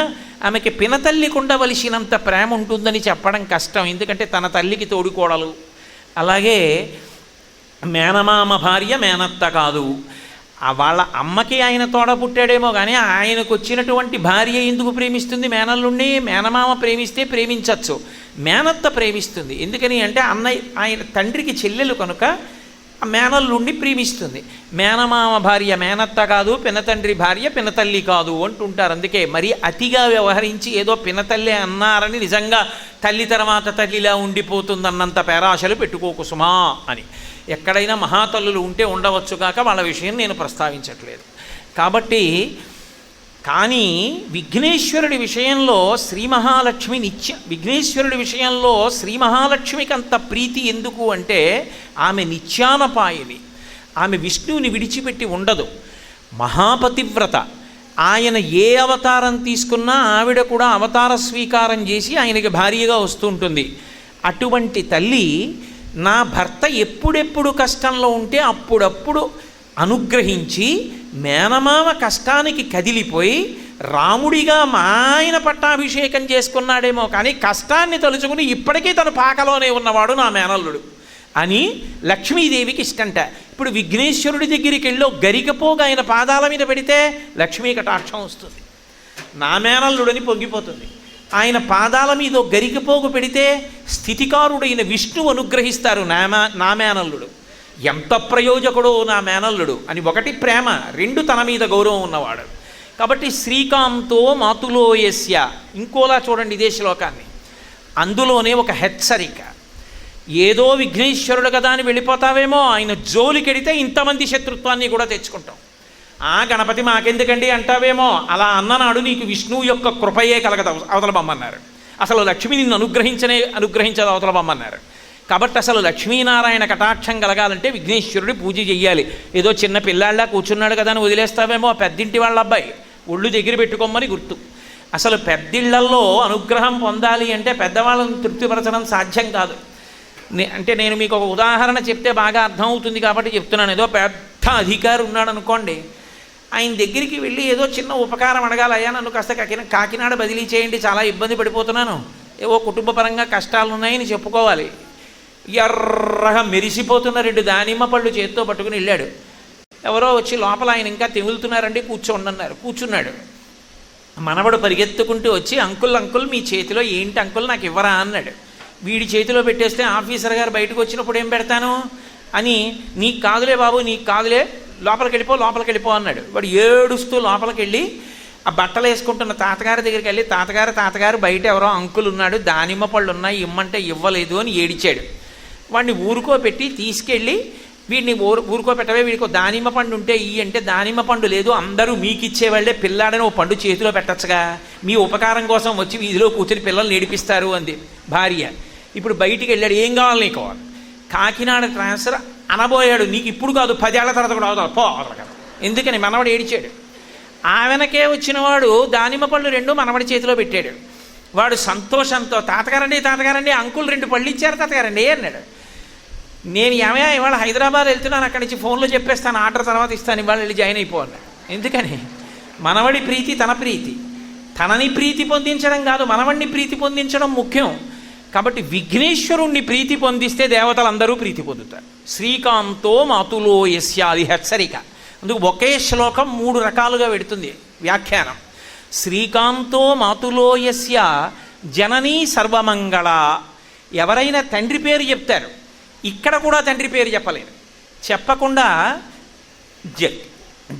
ఆమెకి పినతల్లికి ఉండవలసినంత ప్రేమ ఉంటుందని చెప్పడం కష్టం, ఎందుకంటే తన తల్లికి తోడుకోడలు. అలాగే మేనమామ భార్య మేనత్త కాదు. వాళ్ళ అమ్మకి ఆయన తోడ పుట్టాడేమో కానీ ఆయనకు వచ్చినటువంటి భార్య ఎందుకు ప్రేమిస్తుంది మేనల్లుండి? మేనమామ ప్రేమిస్తే ప్రేమించవచ్చు, మేనత్త ప్రేమిస్తుంది. ఎందుకని అంటే ఆయన తండ్రికి చెల్లెలు కనుక మేనల్లుండి ప్రేమిస్తుంది. మేనమామ భార్య మేనత్త కాదు, పినతండ్రి భార్య పినతల్లి కాదు అంటుంటారు. అందుకే మరి అతిగా వ్యవహరించి ఏదో పినతల్లి అన్నారని నిజంగా తల్లి తర్వాత తల్లిలా ఉండిపోతుందన్నంత పేరాశలు పెట్టుకోకు సుమా అని. ఎక్కడైనా మహాతల్లులు ఉంటే ఉండవచ్చుగాక, వాళ్ళ విషయం నేను ప్రస్తావించట్లేదు. కాబట్టి కానీ విఘ్నేశ్వరుడి విషయంలో శ్రీ మహాలక్ష్మి విఘ్నేశ్వరుడి విషయంలో శ్రీ మహాలక్ష్మికి అంత ప్రీతి ఎందుకు అంటే ఆమె నిత్యానపాయని, ఆమె విష్ణువుని విడిచిపెట్టి ఉండదు, మహాపతివ్రత. ఆయన ఏ అవతారం తీసుకున్నా ఆవిడ కూడా అవతార స్వీకారం చేసి ఆయనకి భార్యగా వస్తుంటుంది. అటువంటి తల్లి నా భర్త ఎప్పుడెప్పుడు కష్టంలో ఉంటే అప్పుడప్పుడు అనుగ్రహించి మేనమామ కష్టానికి కదిలిపోయి రాముడిగా మా ఆయన పట్టాభిషేకం చేసుకున్నాడేమో కానీ కష్టాన్ని తలుచుకుని ఇప్పటికీ తను పాకలోనే ఉన్నవాడు నా మేనల్లుడు అని లక్ష్మీదేవికి ఇష్టంట. ఇప్పుడు విఘ్నేశ్వరుడి దగ్గరికి వెళ్ళి గరికపోగా ఆయన పాదాల మీద పెడితే లక్ష్మీ కటాక్షం వస్తుంది, నా మేనల్లుడని పొంగిపోతుంది. ఆయన పాదాల మీద గరికపోగు పెడితే స్థితికారుడైన విష్ణువు అనుగ్రహిస్తారు, నా మేనల్లుడు ఎంత ప్రయోజకుడో నా మేనల్లుడు అని. ఒకటి ప్రేమ, రెండు తన మీద గౌరవం ఉన్నవాడు. కాబట్టి శ్రీకాంతో మాతులో యస్య. ఇంకోలా చూడండి ఇదే శ్లోకాన్ని, అందులోనే ఒక హెచ్చరిక. ఏదో విఘ్నేశ్వరుడు కదా అని వెళ్ళిపోతావేమో, ఆయన జోలికెడితే ఇంతమంది శత్రుత్వాన్ని కూడా తెచ్చుకుంటాం. గణపతి మాకెందుకండి అంటావేమో, అలా అన్ననాడు నీకు విష్ణువు యొక్క కృపయే కలగదు, అవతల బొమ్మన్నారు. అసలు లక్ష్మి నిన్ను అనుగ్రహించదు, అవతల బొమ్మన్నారు. కాబట్టి అసలు లక్ష్మీనారాయణ కటాక్షం కలగాలంటే విఘ్నేశ్వరుడి పూజ చెయ్యాలి. ఏదో చిన్న పిల్లాళ్ళ కూర్చున్నాడు కదా అని వదిలేస్తావేమో, పెద్దింటి వాళ్ళ అబ్బాయి ఒళ్ళు దగ్గర పెట్టుకోమని గుర్తు. అసలు పెద్దిళ్లల్లో అనుగ్రహం పొందాలి అంటే పెద్దవాళ్ళని తృప్తిపరచడం సాధ్యం కాదు. అంటే నేను మీకు ఒక ఉదాహరణ చెప్తే బాగా అర్థమవుతుంది కాబట్టి చెప్తున్నాను. ఏదో పెద్ద అధికారి ఉన్నాడు అనుకోండి, ఆయన దగ్గరికి వెళ్ళి ఏదో చిన్న ఉపకారం అడగాలి, అయ్యా నన్ను కాస్త కాకినాడ బదిలీ చేయండి, చాలా ఇబ్బంది పడిపోతున్నాను, ఏవో కుటుంబపరంగా కష్టాలు ఉన్నాయని చెప్పుకోవాలి. ఎర్రగా మెరిసిపోతున్న 2 దానిమ్మ పళ్ళు చేతితో పట్టుకుని వెళ్ళాడు. ఎవరో వచ్చి లోపల ఆయన ఇంకా తెగులుతున్నారండి కూర్చోండి అన్నారు. కూర్చున్నాడు. మనవడు పరిగెత్తుకుంటూ వచ్చి అంకుల్ మీ చేతిలో ఏంటి అంకుల్ నాకు ఇవ్వరా అన్నాడు. వీడి చేతిలో పెట్టేస్తే ఆఫీసర్ గారు బయటకు వచ్చినప్పుడు ఏం పెడతాను అని, నీకు కాదులే బాబు నీకు కాదులే, లోపలికి వెళ్ళిపో అన్నాడు. వాడు ఏడుస్తూ లోపలికి వెళ్ళి ఆ బట్టలు వేసుకుంటున్న తాతగారి దగ్గరికి వెళ్ళి, తాతగారు బయట ఎవరో అంకుల్ ఉన్నాడు, దానిమ్మ పళ్ళు ఉన్నాయి ఇమ్మంటే ఇవ్వలేదు అని ఏడిచాడు. వాడిని ఊరుకోపెట్టి తీసుకెళ్ళి వీడిని ఊరుకోపెట్టవే, వీడికి దానిమ్మ పండు ఉంటే అంటే దానిమ్మ పండు లేదు, అందరూ మీకు ఇచ్చేవాళ్ళే, పిల్లాడని ఓ పండు చేతిలో పెట్టచ్చుగా, మీ ఉపకారం కోసం వచ్చి వీధిలో కూర్చొని పిల్లల్ని ఏడిపిస్తారు అంది భార్య. ఇప్పుడు బయటికి వెళ్ళాడు, ఏం కావాలి నీకు? కాకినాడ ట్రాన్స్ఫర్ అనబోయాడు, నీకు ఇప్పుడు కాదు 10 ఏళ్ల తర్వాత కూడా అవుతావు పో అవతల కదా. ఎందుకని మనవడు ఏడిచాడు. ఆమెనకే వచ్చినవాడు దానిమ్మ పళ్ళు 2 మనవడి చేతిలో పెట్టాడు. వాడు సంతోషంతో తాతగారండి అంకుల్ 2 పళ్ళు ఇచ్చారు తాతగారండి అన్నాడు. నేను ఏమయ్యా ఇవాళ హైదరాబాద్ వెళ్తున్నాను, అక్కడి నుంచి ఫోన్లో చెప్పేస్తాను, ఆర్డర్ తర్వాత ఇస్తాను, ఇవాళ వెళ్ళి జాయిన్ అయిపోవాలి. ఎందుకని మనవడి ప్రీతి తన ప్రీతి, తనని ప్రీతి పొందించడం కాదు మనవడిని ప్రీతి పొందించడం ముఖ్యం. కాబట్టి విఘ్నేశ్వరుణ్ణి ప్రీతి పొందిస్తే దేవతలందరూ ప్రీతి పొందుతారు. శ్రీకాంతో మాతులో యస్యాది హెచ్చరిక. అందుకు ఒకే శ్లోకం 3 రకాలుగా పెడుతుంది వ్యాఖ్యానం. శ్రీకాంతో మాతులో యస్య జననీ సర్వమంగళ. ఎవరైనా తండ్రి పేరు చెప్తారు, ఇక్కడ కూడా తండ్రి పేరు చెప్పలేరు, చెప్పకుండా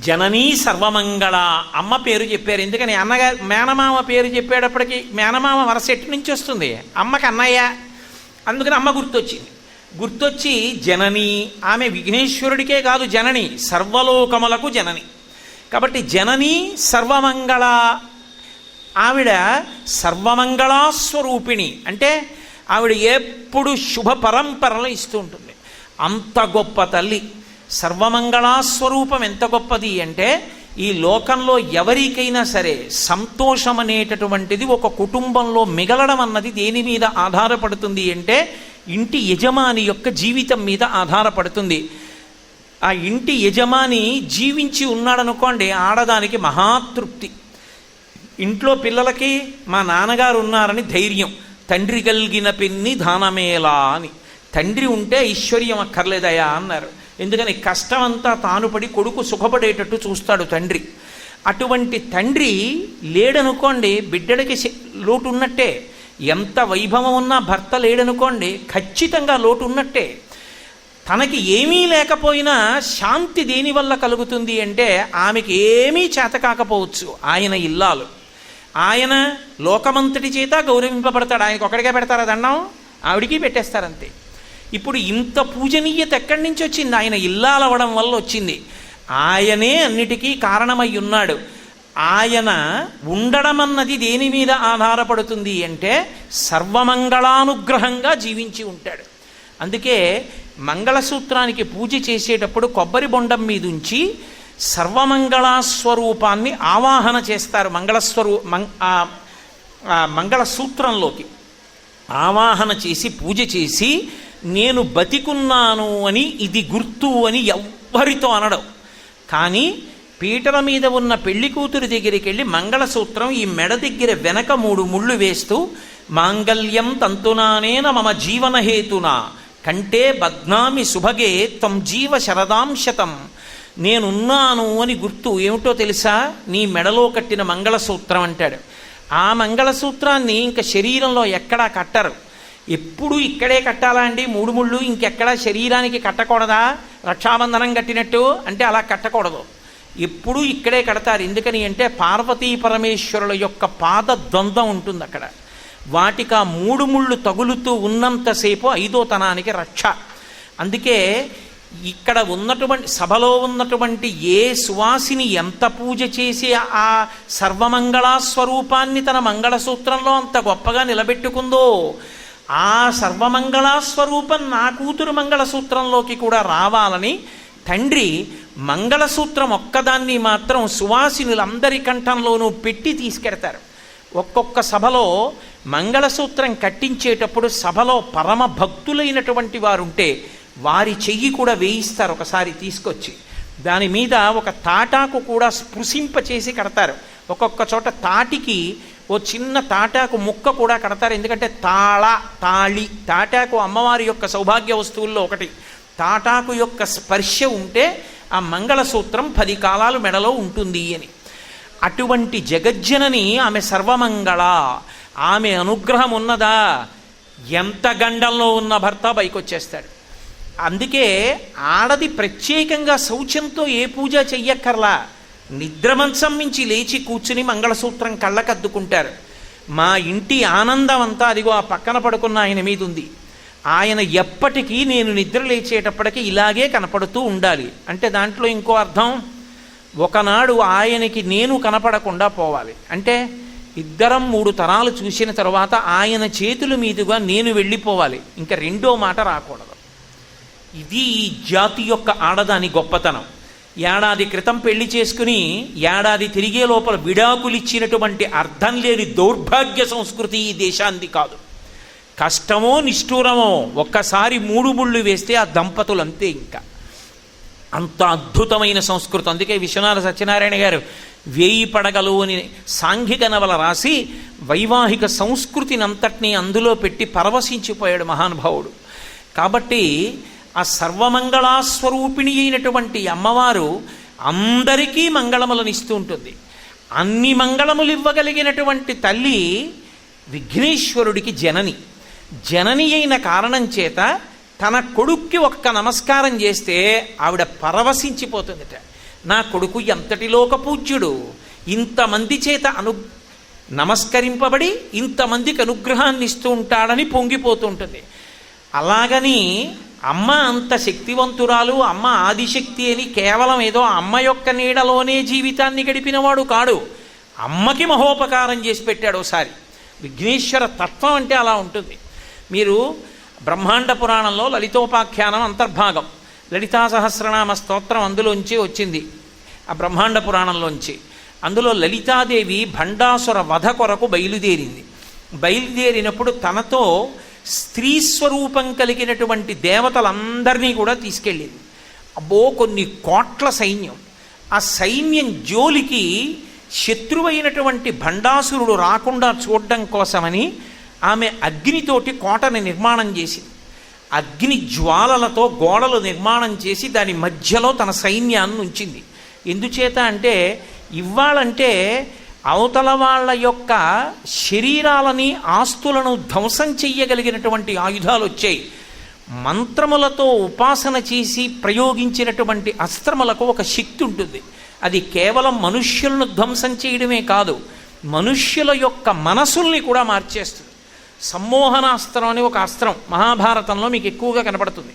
జననీ సర్వమంగళ అమ్మ పేరు చెప్పారు. ఎందుకని అన్నగారు మేనమామ పేరు చెప్పేటప్పటికి మేనమామ వరస ఎటు నుంచి వస్తుంది, అమ్మకి అన్నయ్య, అందుకని అమ్మ గుర్తొచ్చి జనని, ఆమె విఘ్నేశ్వరుడికే కాదు జనని, సర్వలోకములకు జనని. కాబట్టి జనని సర్వమంగళ, ఆవిడ సర్వమంగళాస్వరూపిణి, అంటే ఆవిడ ఎప్పుడు శుభ పరంపరలు ఇస్తూ ఉంటుంది. అంత గొప్ప తల్లి. సర్వమంగళాస్వరూపం ఎంత గొప్పది అంటే, ఈ లోకంలో ఎవరికైనా సరే సంతోషం అనేటటువంటిది ఒక కుటుంబంలో మిగలడం అన్నది దేని మీద ఆధారపడుతుంది అంటే, ఇంటి యజమాని యొక్క జీవితం మీద ఆధారపడుతుంది. ఆ ఇంటి యజమాని జీవించి ఉన్నాడనుకోండి, ఆడదానికి మహాతృప్తి. ఇంట్లో పిల్లలకి మా నాన్నగారు ఉన్నారని ధైర్యం. తండ్రి కలిగిన పెన్ని దానమేలా అని. తండ్రి ఉంటే ఐశ్వర్యం అక్కర్లేదయా అన్నారు. ఎందుకని కష్టమంతా తాను పడి కొడుకు సుఖపడేటట్టు చూస్తాడు తండ్రి. అటువంటి తండ్రి లేడనుకోండి, బిడ్డడికి లోటు ఉన్నట్టే. ఎంత వైభవం ఉన్నా భర్త లేడనుకోండి, ఖచ్చితంగా లోటు ఉన్నట్టే. తనకి ఏమీ లేకపోయినా శాంతి దేనివల్ల కలుగుతుంది అంటే, ఆమెకి ఏమీ చేత కాకపోవచ్చు, ఆయన ఇల్లాలు, ఆయన లోకమంతటి చేత గౌరవింపబడతాడు. ఆయనకు ఒక్కడికే పెడతారా దండం, ఆవిడికి పెట్టేస్తారంతే. ఇప్పుడు ఇంత పూజనీయత ఎక్కడి నుంచి వచ్చింది? ఆయన ఇల్లాలవడం వల్ల వచ్చింది. ఆయనే అన్నిటికీ కారణమై ఉన్నాడు. ఆయన ఉండడం అన్నది దేని మీద ఆధారపడుతుంది అంటే, సర్వమంగళానుగ్రహంగా జీవించి ఉంటాడు. అందుకే మంగళసూత్రానికి పూజ చేసేటప్పుడు కొబ్బరి బొండం మీద ఉంచి సర్వమంగళాస్వరూపాన్ని ఆవాహన చేస్తారు. మంగళసూత్రంలోకి ఆవాహన చేసి పూజ చేసి, నేను బతికున్నాను అని ఇది గుర్తు అని ఎవ్వరితో అనడం. కానీ పీటల మీద ఉన్న పెళ్లి కూతురు దగ్గరికి వెళ్ళి మంగళసూత్రం ఈ మెడ దగ్గర వెనక 3 ముళ్ళు వేస్తూ, మాంగళ్యం తంతునానేన మమ జీవనహేతునా కంటే బధ్నామి సుభగే త్వం జీవ శరదాంశతం. నేనున్నాను అని గుర్తు ఏమిటో తెలుసా? నీ మెడలో కట్టిన మంగళసూత్రం అంటాడు. ఆ మంగళసూత్రాన్ని ఇంకా శరీరంలో ఎక్కడా కట్టరు. ఎప్పుడు ఇక్కడే కట్టాలా అండి 3 ముళ్ళు? ఇంకెక్కడా శరీరానికి కట్టకూడదా? రక్షాబంధనం కట్టినట్టు అంటే అలా కట్టకూడదు, ఎప్పుడూ ఇక్కడే కడతారు. ఎందుకని అంటే, పార్వతీ పరమేశ్వరుల యొక్క పాద ద్వంద్వం ఉంటుంది అక్కడ. వాటికి ఆ 3 ముళ్ళు తగులుతూ ఉన్నంతసేపు 5వ తనానికి రక్ష. అందుకే ఇక్కడ ఉన్నటువంటి సభలో ఉన్నటువంటి ఏ సువాసిని ఎంత పూజ చేసి ఆ సర్వమంగళాస్వరూపాన్ని తన మంగళసూత్రంలో అంత గొప్పగా నిలబెట్టుకుందో, ఆ సర్వమంగళాస్వరూపం నా కూతురు మంగళసూత్రంలోకి కూడా రావాలని తండ్రి మంగళసూత్రం ఒక్కదాన్ని మాత్రం సువాసినులందరి కంఠంలోనూ పెట్టి తీసుకెడతారు. ఒక్కొక్క సభలో మంగళసూత్రం కట్టించేటప్పుడు సభలో పరమ భక్తులైనటువంటి వారుంటే వారి చెయ్యి కూడా వేయిస్తారు ఒకసారి తీసుకొచ్చి. దాని మీద ఒక తాటాకు కూడా స్పృశింపచేసి కడతారు. ఒక్కొక్క చోట తాటికి ఓ చిన్న తాటాకు ముక్క కూడా కడతారు. ఎందుకంటే తాళి తాటాకు అమ్మవారి యొక్క సౌభాగ్య వస్తువుల్లో ఒకటి. తాటాకు యొక్క స్పర్శ ఉంటే ఆ మంగళసూత్రం 10 కాలాలు మెడలో ఉంటుంది అని. అటువంటి జగజ్జనని ఆమె సర్వమంగళ. ఆమె అనుగ్రహం ఉన్నదా, ఎంత గండంలో ఉన్న భర్త పైకొచ్చేస్తాడు. అందుకే ఆడది ప్రత్యేకంగా శౌచంతో ఏ పూజ చెయ్యక్కర్లా. నిద్రమంచం నుంచి లేచి కూర్చుని మంగళసూత్రం కళ్ళకద్దుకుంటారు. మా ఇంటి ఆనందం అంతా అదిగో ఆ పక్కన పడుకున్న ఆయన మీద ఉంది. ఆయన ఎప్పటికీ నేను నిద్ర లేచేటప్పటికీ ఇలాగే కనపడుతూ ఉండాలి అంటే దాంట్లో ఇంకో అర్థం, ఒకనాడు ఆయనకి నేను కనపడకుండా పోవాలి అంటే ఇద్దరం 3 తరాలు చూసిన తర్వాత ఆయన చేతుల మీదుగా నేను వెళ్ళిపోవాలి. ఇంకా రెండో మాట రాకూడదు. ఇది ఈ జాతి యొక్క ఆడదాని గొప్పతనం. ఏడాది క్రితం పెళ్లి చేసుకుని ఏడాది తిరిగే లోపల విడాకులిచ్చినటువంటి అర్థం లేని దౌర్భాగ్య సంస్కృతి ఈ దేశాంది కాదు. కష్టమో నిష్ఠూరమో ఒక్కసారి 3 ముళ్ళు వేస్తే ఆ దంపతులు అంతే. ఇంకా అంత అద్భుతమైన సంస్కృతి. అందుకే విశ్వనాథ సత్యనారాయణ గారు 1000 పడగలు అని సాంఘిక నవల రాసి వైవాహిక సంస్కృతిని అంతటినీ అందులో పెట్టి పరవశించిపోయాడు మహానుభావుడు. కాబట్టి ఆ సర్వమంగళాస్వరూపిణి అయినటువంటి అమ్మవారు అందరికీ మంగళములను ఇస్తూ ఉంటుంది. అన్ని మంగళములు ఇవ్వగలిగినటువంటి తల్లి విఘ్నేశ్వరుడికి జనని. జనని అయిన కారణం చేత తన కొడుక్కి ఒక్క నమస్కారం చేస్తే ఆవిడ పరవశించిపోతుందిట. నా కొడుకు ఎంతటి లోక పూజ్యుడు, ఇంతమంది చేత నమస్కరింపబడి ఇంతమందికి అనుగ్రహాన్ని ఇస్తూ ఉంటాడని పొంగిపోతూ ఉంటుంది. అలాగని అమ్మ అంత శక్తివంతురాలు, అమ్మ ఆదిశక్తి అని కేవలం ఏదో అమ్మ యొక్క నీడలోనే జీవితాన్ని గడిపినవాడు కాడు. అమ్మకి మహోపకారం చేసి పెట్టాడు ఒకసారి. విఘ్నేశ్వర తత్వం అంటే అలా ఉంటుంది. మీరు బ్రహ్మాండ పురాణంలో లలితోపాఖ్యానం అంతర్భాగం, లలితా సహస్రనామ స్తోత్రం అందులోంచి వచ్చింది, ఆ బ్రహ్మాండ పురాణంలోంచి. అందులో లలితాదేవి భండాసుర వధ కొరకు బయలుదేరినప్పుడు తనతో స్త్రీ స్వరూపం కలిగినటువంటి దేవతలందరినీ కూడా తీసుకెళ్ళింది. అబ్బో కొన్ని కోట్ల సైన్యం. ఆ సైన్యం జోలికి శత్రువైనటువంటి భండాసురుడు రాకుండా చూడడం కోసమని ఆమె అగ్నితోటి కోటని నిర్మాణం చేసింది. అగ్ని జ్వాలలతో గోడలు నిర్మాణం చేసి దాని మధ్యలో తన సైన్యాన్ని ఉంచింది. ఎందుచేత అంటే ఇవ్వాలంటే అవతల వాళ్ళ యొక్క శరీరాలని ఆస్తులను ధ్వంసం చెయ్యగలిగినటువంటి ఆయుధాలు వచ్చాయి. మంత్రములతో ఉపాసన చేసి ప్రయోగించినటువంటి అస్త్రములకు ఒక శక్తి ఉంటుంది. అది కేవలం మనుష్యులను ధ్వంసం చేయడమే కాదు, మనుష్యుల యొక్క మనసుల్ని కూడా మార్చేస్తుంది. సమ్మోహనాస్త్రం అని ఒక అస్త్రం మహాభారతంలో మీకు ఎక్కువగా కనపడుతుంది.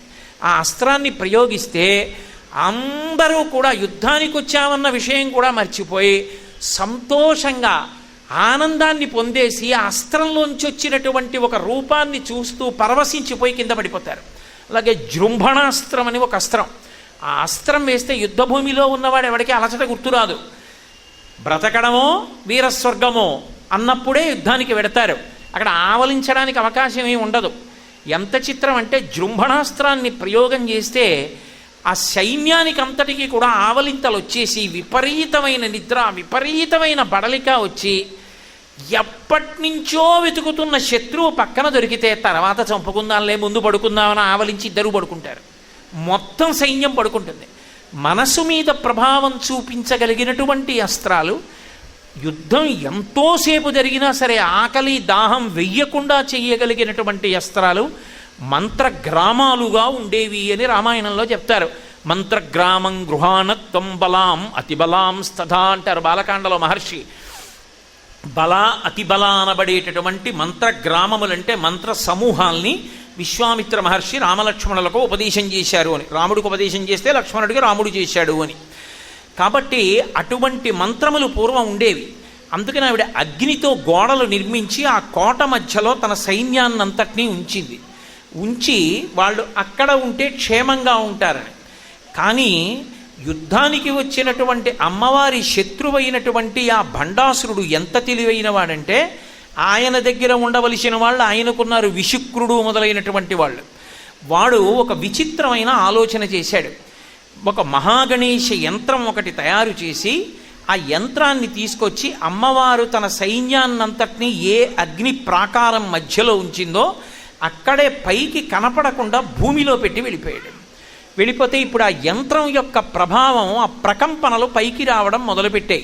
ఆ అస్త్రాన్ని ప్రయోగిస్తే అందరూ కూడా యుద్ధానికి వచ్చామన్న విషయం కూడా మర్చిపోయి సంతోషంగా ఆనందాన్ని పొందేసి ఆ అస్త్రంలోంచి వచ్చినటువంటి ఒక రూపాన్ని చూస్తూ పరవశించిపోయి కింద పడిపోతారు. అలాగే జృంభణాస్త్రం అని ఒక అస్త్రం. ఆ అస్త్రం వేస్తే యుద్ధభూమిలో ఉన్నవాడు ఎవరికి అలసట గుర్తురాదు. బ్రతకడమో వీరస్వర్గమో అన్నప్పుడే యుద్ధానికి వెడతారు. అక్కడ ఆవలించడానికి అవకాశం ఏమి ఉండదు. ఎంత చిత్రం అంటే జృంభణాస్త్రాన్ని ప్రయోగం చేస్తే ఆ సైన్యానికి అంతటికీ కూడా ఆవలింతలు వచ్చేసి విపరీతమైన నిద్ర, విపరీతమైన బడలిక వచ్చి ఎప్పటినుంచో వెతుకుతున్న శత్రువు పక్కన దొరికితే తర్వాత చంపుకుందాంలే ముందు పడుకుందామని ఆవలించి ఇద్దరు పడుకుంటారు. మొత్తం సైన్యం పడుకుంటుంది. మనసు మీద ప్రభావం చూపించగలిగినటువంటి అస్త్రాలు, యుద్ధం ఎంతోసేపు జరిగినా సరే ఆకలి దాహం వెయ్యకుండా చెయ్యగలిగినటువంటి అస్త్రాలు మంత్రగ్రామాలుగా ఉండేవి అని రామాయణంలో చెప్తారు. మంత్రగ్రామం గృహాణత్వం బలాం అతిబలాం స్తథా అంటారు బాలకాండలో మహర్షి. బల అతిబల అనబడేటటువంటి మంత్రగ్రామములంటే మంత్ర సమూహాల్ని విశ్వామిత్ర మహర్షి రామలక్ష్మణులకు ఉపదేశం చేశారు అని. రాముడికి ఉపదేశం చేస్తే లక్ష్మణుడికి రాముడు చేశాడు అని. కాబట్టి అటువంటి మంత్రములు పూర్వం ఉండేవి. అందుకని ఆవిడ అగ్నితో గోడలు నిర్మించి ఆ కోట మధ్యలో తన సైన్యాన్నంతటినీ ఉంచి వాళ్ళు అక్కడ ఉంటే క్షేమంగా ఉంటారని. కానీ యుద్ధానికి వచ్చినటువంటి అమ్మవారి శత్రువైనటువంటి ఆ భండాసురుడు ఎంత తెలివైన వాడంటే ఆయన దగ్గర ఉండవలసిన వాళ్ళు ఆయనకున్నారు, విశుక్రుడు మొదలైనటువంటి వాళ్ళు. వాడు ఒక విచిత్రమైన ఆలోచన చేశాడు. ఒక మహాగణేశ యంత్రం ఒకటి తయారు చేసి ఆ యంత్రాన్ని తీసుకొచ్చి అమ్మవారు తన సైన్యాన్నంతటినీ ఏ అగ్ని ప్రాకారం మధ్యలో ఉంచిందో అక్కడే పైకి కనపడకుండా భూమిలో పెట్టి వెళ్ళిపోతే ఇప్పుడు ఆ యంత్రం యొక్క ప్రభావం, ఆ ప్రకంపనలు పైకి రావడం మొదలుపెట్టాయి.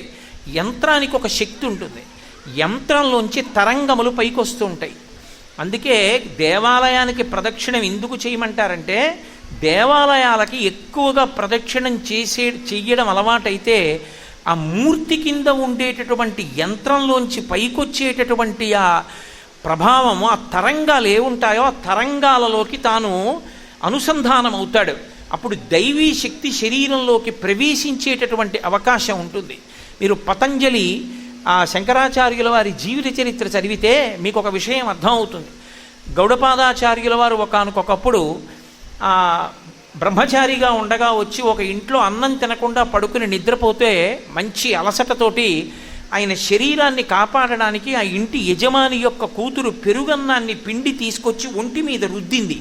యంత్రానికి ఒక శక్తి ఉంటుంది. యంత్రంలోంచి తరంగములు పైకి వస్తూ ఉంటాయి. అందుకే దేవాలయానికి ప్రదక్షిణం ఎందుకు చేయమంటారంటే దేవాలయాలకి ఎక్కువగా ప్రదక్షిణం చెయ్యడం అలవాటైతే ఆ మూర్తి కింద ఉండేటటువంటి యంత్రంలోంచి పైకొచ్చేటటువంటి ఆ ప్రభావం, ఆ తరంగాలు ఏముంటాయో ఆ తరంగాలలోకి తాను అనుసంధానం అవుతాడు. అప్పుడు దైవీ శక్తి శరీరంలోకి ప్రవేశించేటటువంటి అవకాశం ఉంటుంది. మీరు పతంజలి ఆ శంకరాచార్యుల వారి జీవిత చరిత్ర చదివితే మీకు ఒక విషయం అర్థమవుతుంది. గౌడపాదాచార్యుల వారు ఒకానొకప్పుడు ఆ బ్రహ్మచారిగా ఉండగా వచ్చి ఒక ఇంట్లో అన్నం తినకుండా పడుకుని నిద్రపోతే మంచి అలసటతోటి ఆయన శరీరాన్ని కాపాడడానికి ఆ ఇంటి యజమాని యొక్క కూతురు పెరుగన్నాన్ని పిండి తీసుకొచ్చి ఒంటి మీద రుద్దింది.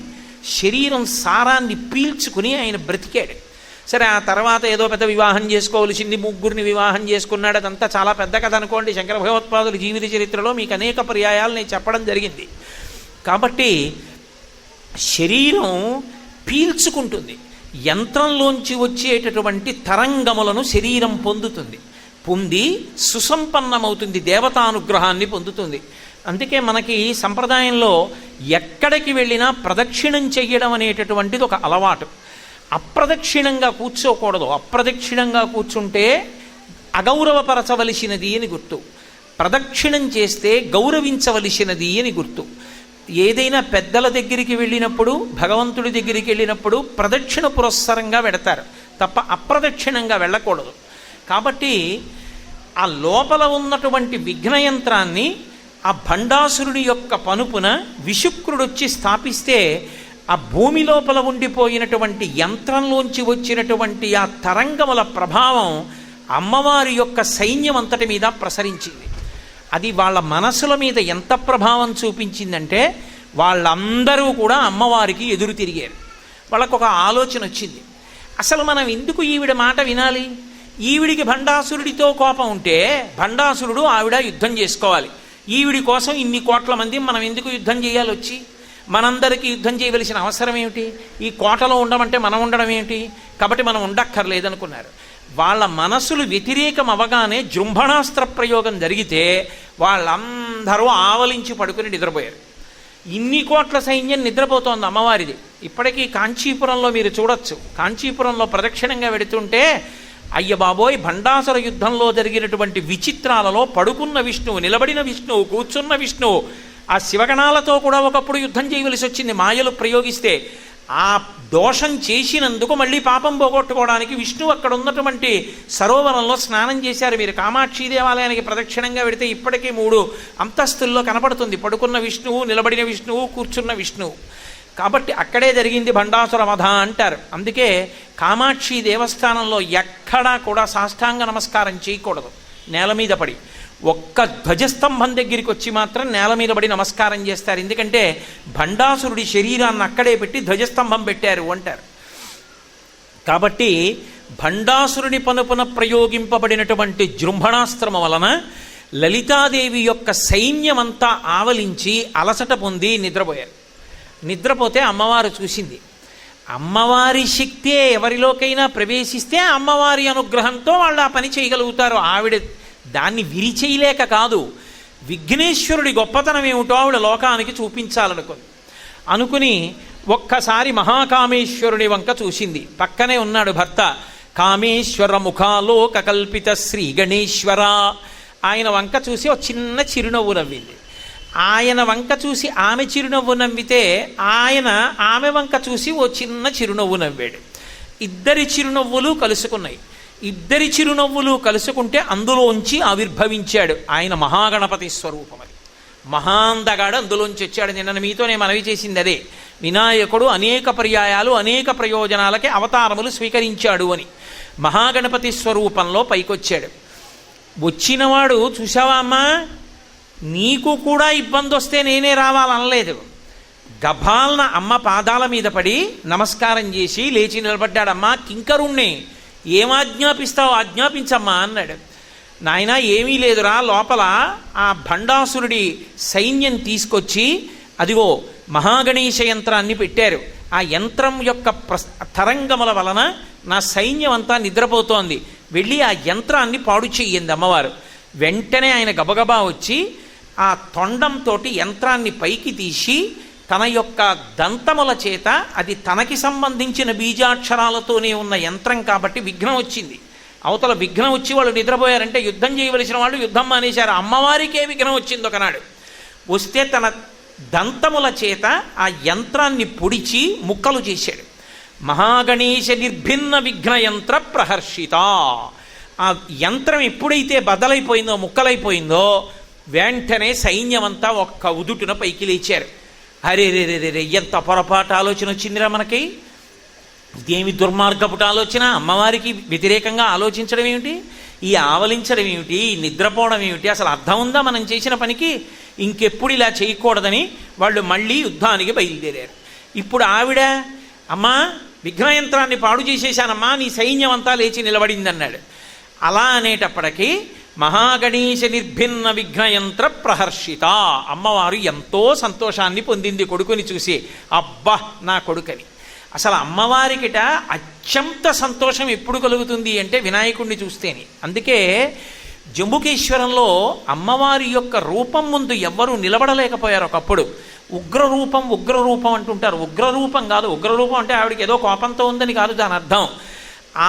శరీరం సారాన్ని పీల్చుకుని ఆయన బ్రతికాడు. సరే ఆ తర్వాత ఏదో పెద్ద వివాహం చేసుకోవలసింది, 3 వివాహం చేసుకున్నాడు. అదంతా చాలా పెద్ద కథ అనుకోండి. శంకర భగవత్పాదుల జీవిత చరిత్రలో మీకు అనేక పర్యాయాలు నేను చెప్పడం జరిగింది. కాబట్టి శరీరం పీల్చుకుంటుంది. యంత్రంలోంచి వచ్చేటటువంటి తరంగములను శరీరం పొంది సుసంపన్నమవుతుంది, దేవతానుగ్రహాన్ని పొందుతుంది. అందుకే మనకి సంప్రదాయంలో ఎక్కడికి వెళ్ళినా ప్రదక్షిణం చెయ్యడం అనేటటువంటిది ఒక అలవాటు. అప్రదక్షిణంగా కూర్చోకూడదు. అప్రదక్షిణంగా కూర్చుంటే అగౌరవపరచవలసినది అని గుర్తు. ప్రదక్షిణం చేస్తే గౌరవించవలసినది అని గుర్తు. ఏదైనా పెద్దల దగ్గరికి వెళ్ళినప్పుడు, భగవంతుడి దగ్గరికి వెళ్ళినప్పుడు ప్రదక్షిణ పురస్సరంగా వెడతారు తప్ప అప్రదక్షిణంగా వెళ్ళకూడదు. కాబట్టి ఆ లోపల ఉన్నటువంటి విఘ్నయంత్రాన్ని ఆ భండాసురుడి యొక్క పనుపున విశుక్రుడొచ్చి స్థాపిస్తే ఆ భూమి లోపల ఉండిపోయినటువంటి యంత్రంలోంచి వచ్చినటువంటి ఆ తరంగముల ప్రభావం అమ్మవారి యొక్క సైన్యం అంతటి మీద ప్రసరించింది. అది వాళ్ళ మనసుల మీద ఎంత ప్రభావం చూపించిందంటే వాళ్ళందరూ కూడా అమ్మవారికి ఎదురు తిరిగారు. వాళ్ళకు ఒక ఆలోచన వచ్చింది, అసలు మనం ఎందుకు ఈవిడ మాట వినాలి? ఈవిడికి భండాసురుడితో కోపం ఉంటే భండాసురుడు ఆవిడ యుద్ధం చేసుకోవాలి. ఈవిడి కోసం ఇన్ని కోట్ల మంది మనం ఎందుకు యుద్ధం చేయాలి? వచ్చి మనందరికీ యుద్ధం చేయవలసిన అవసరం ఏమిటి? ఈ కోటలో ఉండమంటే మనం ఉండడం ఏమిటి? కాబట్టి మనం ఉండక్కర్లేదనుకున్నారు. వాళ్ళ మనసులు వ్యతిరేకం అవగానే జృంభణాస్త్ర ప్రయోగం జరిగితే వాళ్ళందరూ ఆవలించి పడుకుని నిద్రపోయారు. ఇన్ని కోట్ల సైన్యం నిద్రపోతోంది అమ్మవారిది. ఇప్పటికీ కాంచీపురంలో మీరు చూడొచ్చు. కాంచీపురంలో ప్రదక్షిణంగా వెడుతుంటే అయ్య బాబోయ్, భండాసుర యుద్ధంలో జరిగినటువంటి విచిత్రాలలో పడుకున్న విష్ణువు, నిలబడిన విష్ణువు, కూర్చున్న విష్ణువు, ఆ శివగణాలతో కూడా ఒకప్పుడు యుద్ధం చేయవలసి వచ్చింది మాయలు ప్రయోగిస్తే. ఆ దోషం చేసినందుకు మళ్ళీ పాపం పోగొట్టుకోవడానికి విష్ణువు అక్కడ ఉన్నటువంటి సరోవరంలో స్నానం చేశారు. మీరు కామాక్షి దేవాలయానికి ప్రదక్షిణంగా వెడితే ఇప్పటికీ 3 అంతస్తుల్లో కనపడుతుంది పడుకున్న విష్ణువు, నిలబడిన విష్ణువు, కూర్చున్న విష్ణువు. కాబట్టి అక్కడే జరిగింది భండాసుర వధ అంటారు. అందుకే కామాక్షి దేవస్థానంలో ఎక్కడా కూడా సాష్టాంగ నమస్కారం చేయకూడదు. నేల మీద పడి ఒక్క ధ్వజస్తంభం దగ్గరికి వచ్చి మాత్రం నేల మీద పడి నమస్కారం చేస్తారు. ఎందుకంటే భండాసురుడి శరీరాన్ని అక్కడే పెట్టి ధ్వజస్తంభం పెట్టారు అంటారు. కాబట్టి భండాసురుని పనుపున ప్రయోగింపబడినటువంటి జృంభణాస్త్రము వలన లలితాదేవి యొక్క సైన్యమంతా ఆవలించి అలసట పొంది నిద్రపోయారు. నిద్రపోతే అమ్మవారు చూసింది. అమ్మవారి శక్తే ఎవరిలోకైనా ప్రవేశిస్తే అమ్మవారి అనుగ్రహంతో వాళ్ళు ఆ పని చేయగలుగుతారు. ఆవిడ దాన్ని విరిచేయలేక కాదు, విఘ్నేశ్వరుడి గొప్పతనం ఏమిటో ఆవిడ లోకానికి అనుకుని ఒక్కసారి మహాకామేశ్వరుడి వంక చూసింది. పక్కనే ఉన్నాడు భర్త. కామేశ్వర ముఖాలోక కల్పిత శ్రీ గణేశ్వర. ఆయన వంక చూసి ఒక చిన్న చిరునవ్వు నవ్వింది. ఆయన వంక చూసి ఆమె చిరునవ్వు నవ్వితే ఆయన ఆమె వంక చూసి ఓ చిన్న చిరునవ్వు నవ్వాడు. ఇద్దరి చిరునవ్వులు కలుసుకున్నాయి. ఇద్దరి చిరునవ్వులు కలుసుకుంటే అందులోంచి ఆవిర్భవించాడు ఆయన మహాగణపతి స్వరూపం. అది మహాందగాడు అందులోంచి వచ్చాడు. నిన్న మీతో నేను మనవి చేసింది అదే. వినాయకుడు అనేక పర్యాయాలు అనేక ప్రయోజనాలకి అవతారములు స్వీకరించాడు అని. మహాగణపతి స్వరూపంలో పైకొచ్చాడు. వచ్చినవాడు చూసావా అమ్మా, నీకు కూడా ఇబ్బంది వస్తే నేనే రావాలనలేదు. గభాలన అమ్మ పాదాల మీద పడి నమస్కారం చేసి లేచి నిలబడ్డాడమ్మా. కింకరుణ్ణి ఏం ఆజ్ఞాపిస్తావు? ఆజ్ఞాపించమ్మా అన్నాడు. నాయన ఏమీ లేదురా, లోపల ఆ భండాసురుడి సైన్యం తీసుకొచ్చి అదిగో మహాగణేశ యంత్రాన్ని పెట్టారు. ఆ యంత్రం యొక్క తరంగముల వలన నా సైన్యం అంతా నిద్రపోతోంది, వెళ్ళి ఆ యంత్రాన్ని పాడు చెయ్యింది అమ్మవారు. వెంటనే ఆయన గబగబా వచ్చి ఆ తొండంతో యంత్రాన్ని పైకి తీసి తన యొక్క దంతముల చేత, అది తనకి సంబంధించిన బీజాక్షరాలతోనే ఉన్న యంత్రం కాబట్టి విఘ్నం వచ్చింది. అవతల విఘ్నం వచ్చి వాళ్ళు నిద్రపోయారంటే యుద్ధం చేయవలసిన వాళ్ళు యుద్ధం మానేశారు. అమ్మవారికే విఘ్నం వచ్చింది ఒకనాడు. వస్తే తన దంతముల చేత ఆ యంత్రాన్ని పొడిచి ముక్కలు చేశాడు. మహాగణేశ నిర్భిన్న విఘ్న యంత్ర ప్రహర్షిత. ఆ యంత్రం ఎప్పుడైతే బదలైపోయిందో, ముక్కలైపోయిందో, వెంటనే సైన్యమంతా ఒక్క ఉదుటున పైకి లేచారు. అరే రే రే రే, ఎంత పొరపాటు ఆలోచన వచ్చిందిరా మనకి. ఇదేమి దుర్మార్గపుట ఆలోచన, అమ్మవారికి వ్యతిరేకంగా ఆలోచించడం ఏమిటి, ఈ ఆవలించడం ఏమిటి, ఈ నిద్రపోవడం ఏమిటి, అసలు అర్థం ఉందా మనం చేసిన పనికి, ఇంకెప్పుడు ఇలా చేయకూడదని వాళ్ళు మళ్ళీ యుద్ధానికి బయలుదేరారు. ఇప్పుడు ఆవిడ, అమ్మా విఘ్నయంత్రాన్ని పాడు చేసేశానమ్మా, నీ సైన్యం అంతా లేచి నిలబడిందన్నాడు. అలా అనేటప్పటికీ మహాగణేశ నిర్భిన్న విఘ్నయంత్ర ప్రహర్షిత, అమ్మవారు ఎంతో సంతోషాన్ని పొందింది కొడుకుని చూసి. అబ్బా నా కొడుకని. అసలు అమ్మవారికిట అత్యంత సంతోషం ఎప్పుడు కలుగుతుంది అంటే వినాయకుడిని చూస్తేనే. అందుకే జంబుకేశ్వరంలో అమ్మవారి యొక్క రూపం ముందు ఎవ్వరూ నిలబడలేకపోయారు ఒకప్పుడు. ఉగ్రరూపం అంటుంటారు. ఉగ్రరూపం కాదు, ఉగ్రరూపం అంటే ఆవిడకి ఏదో కోపంతో ఉందని కాదు దాని అర్థం.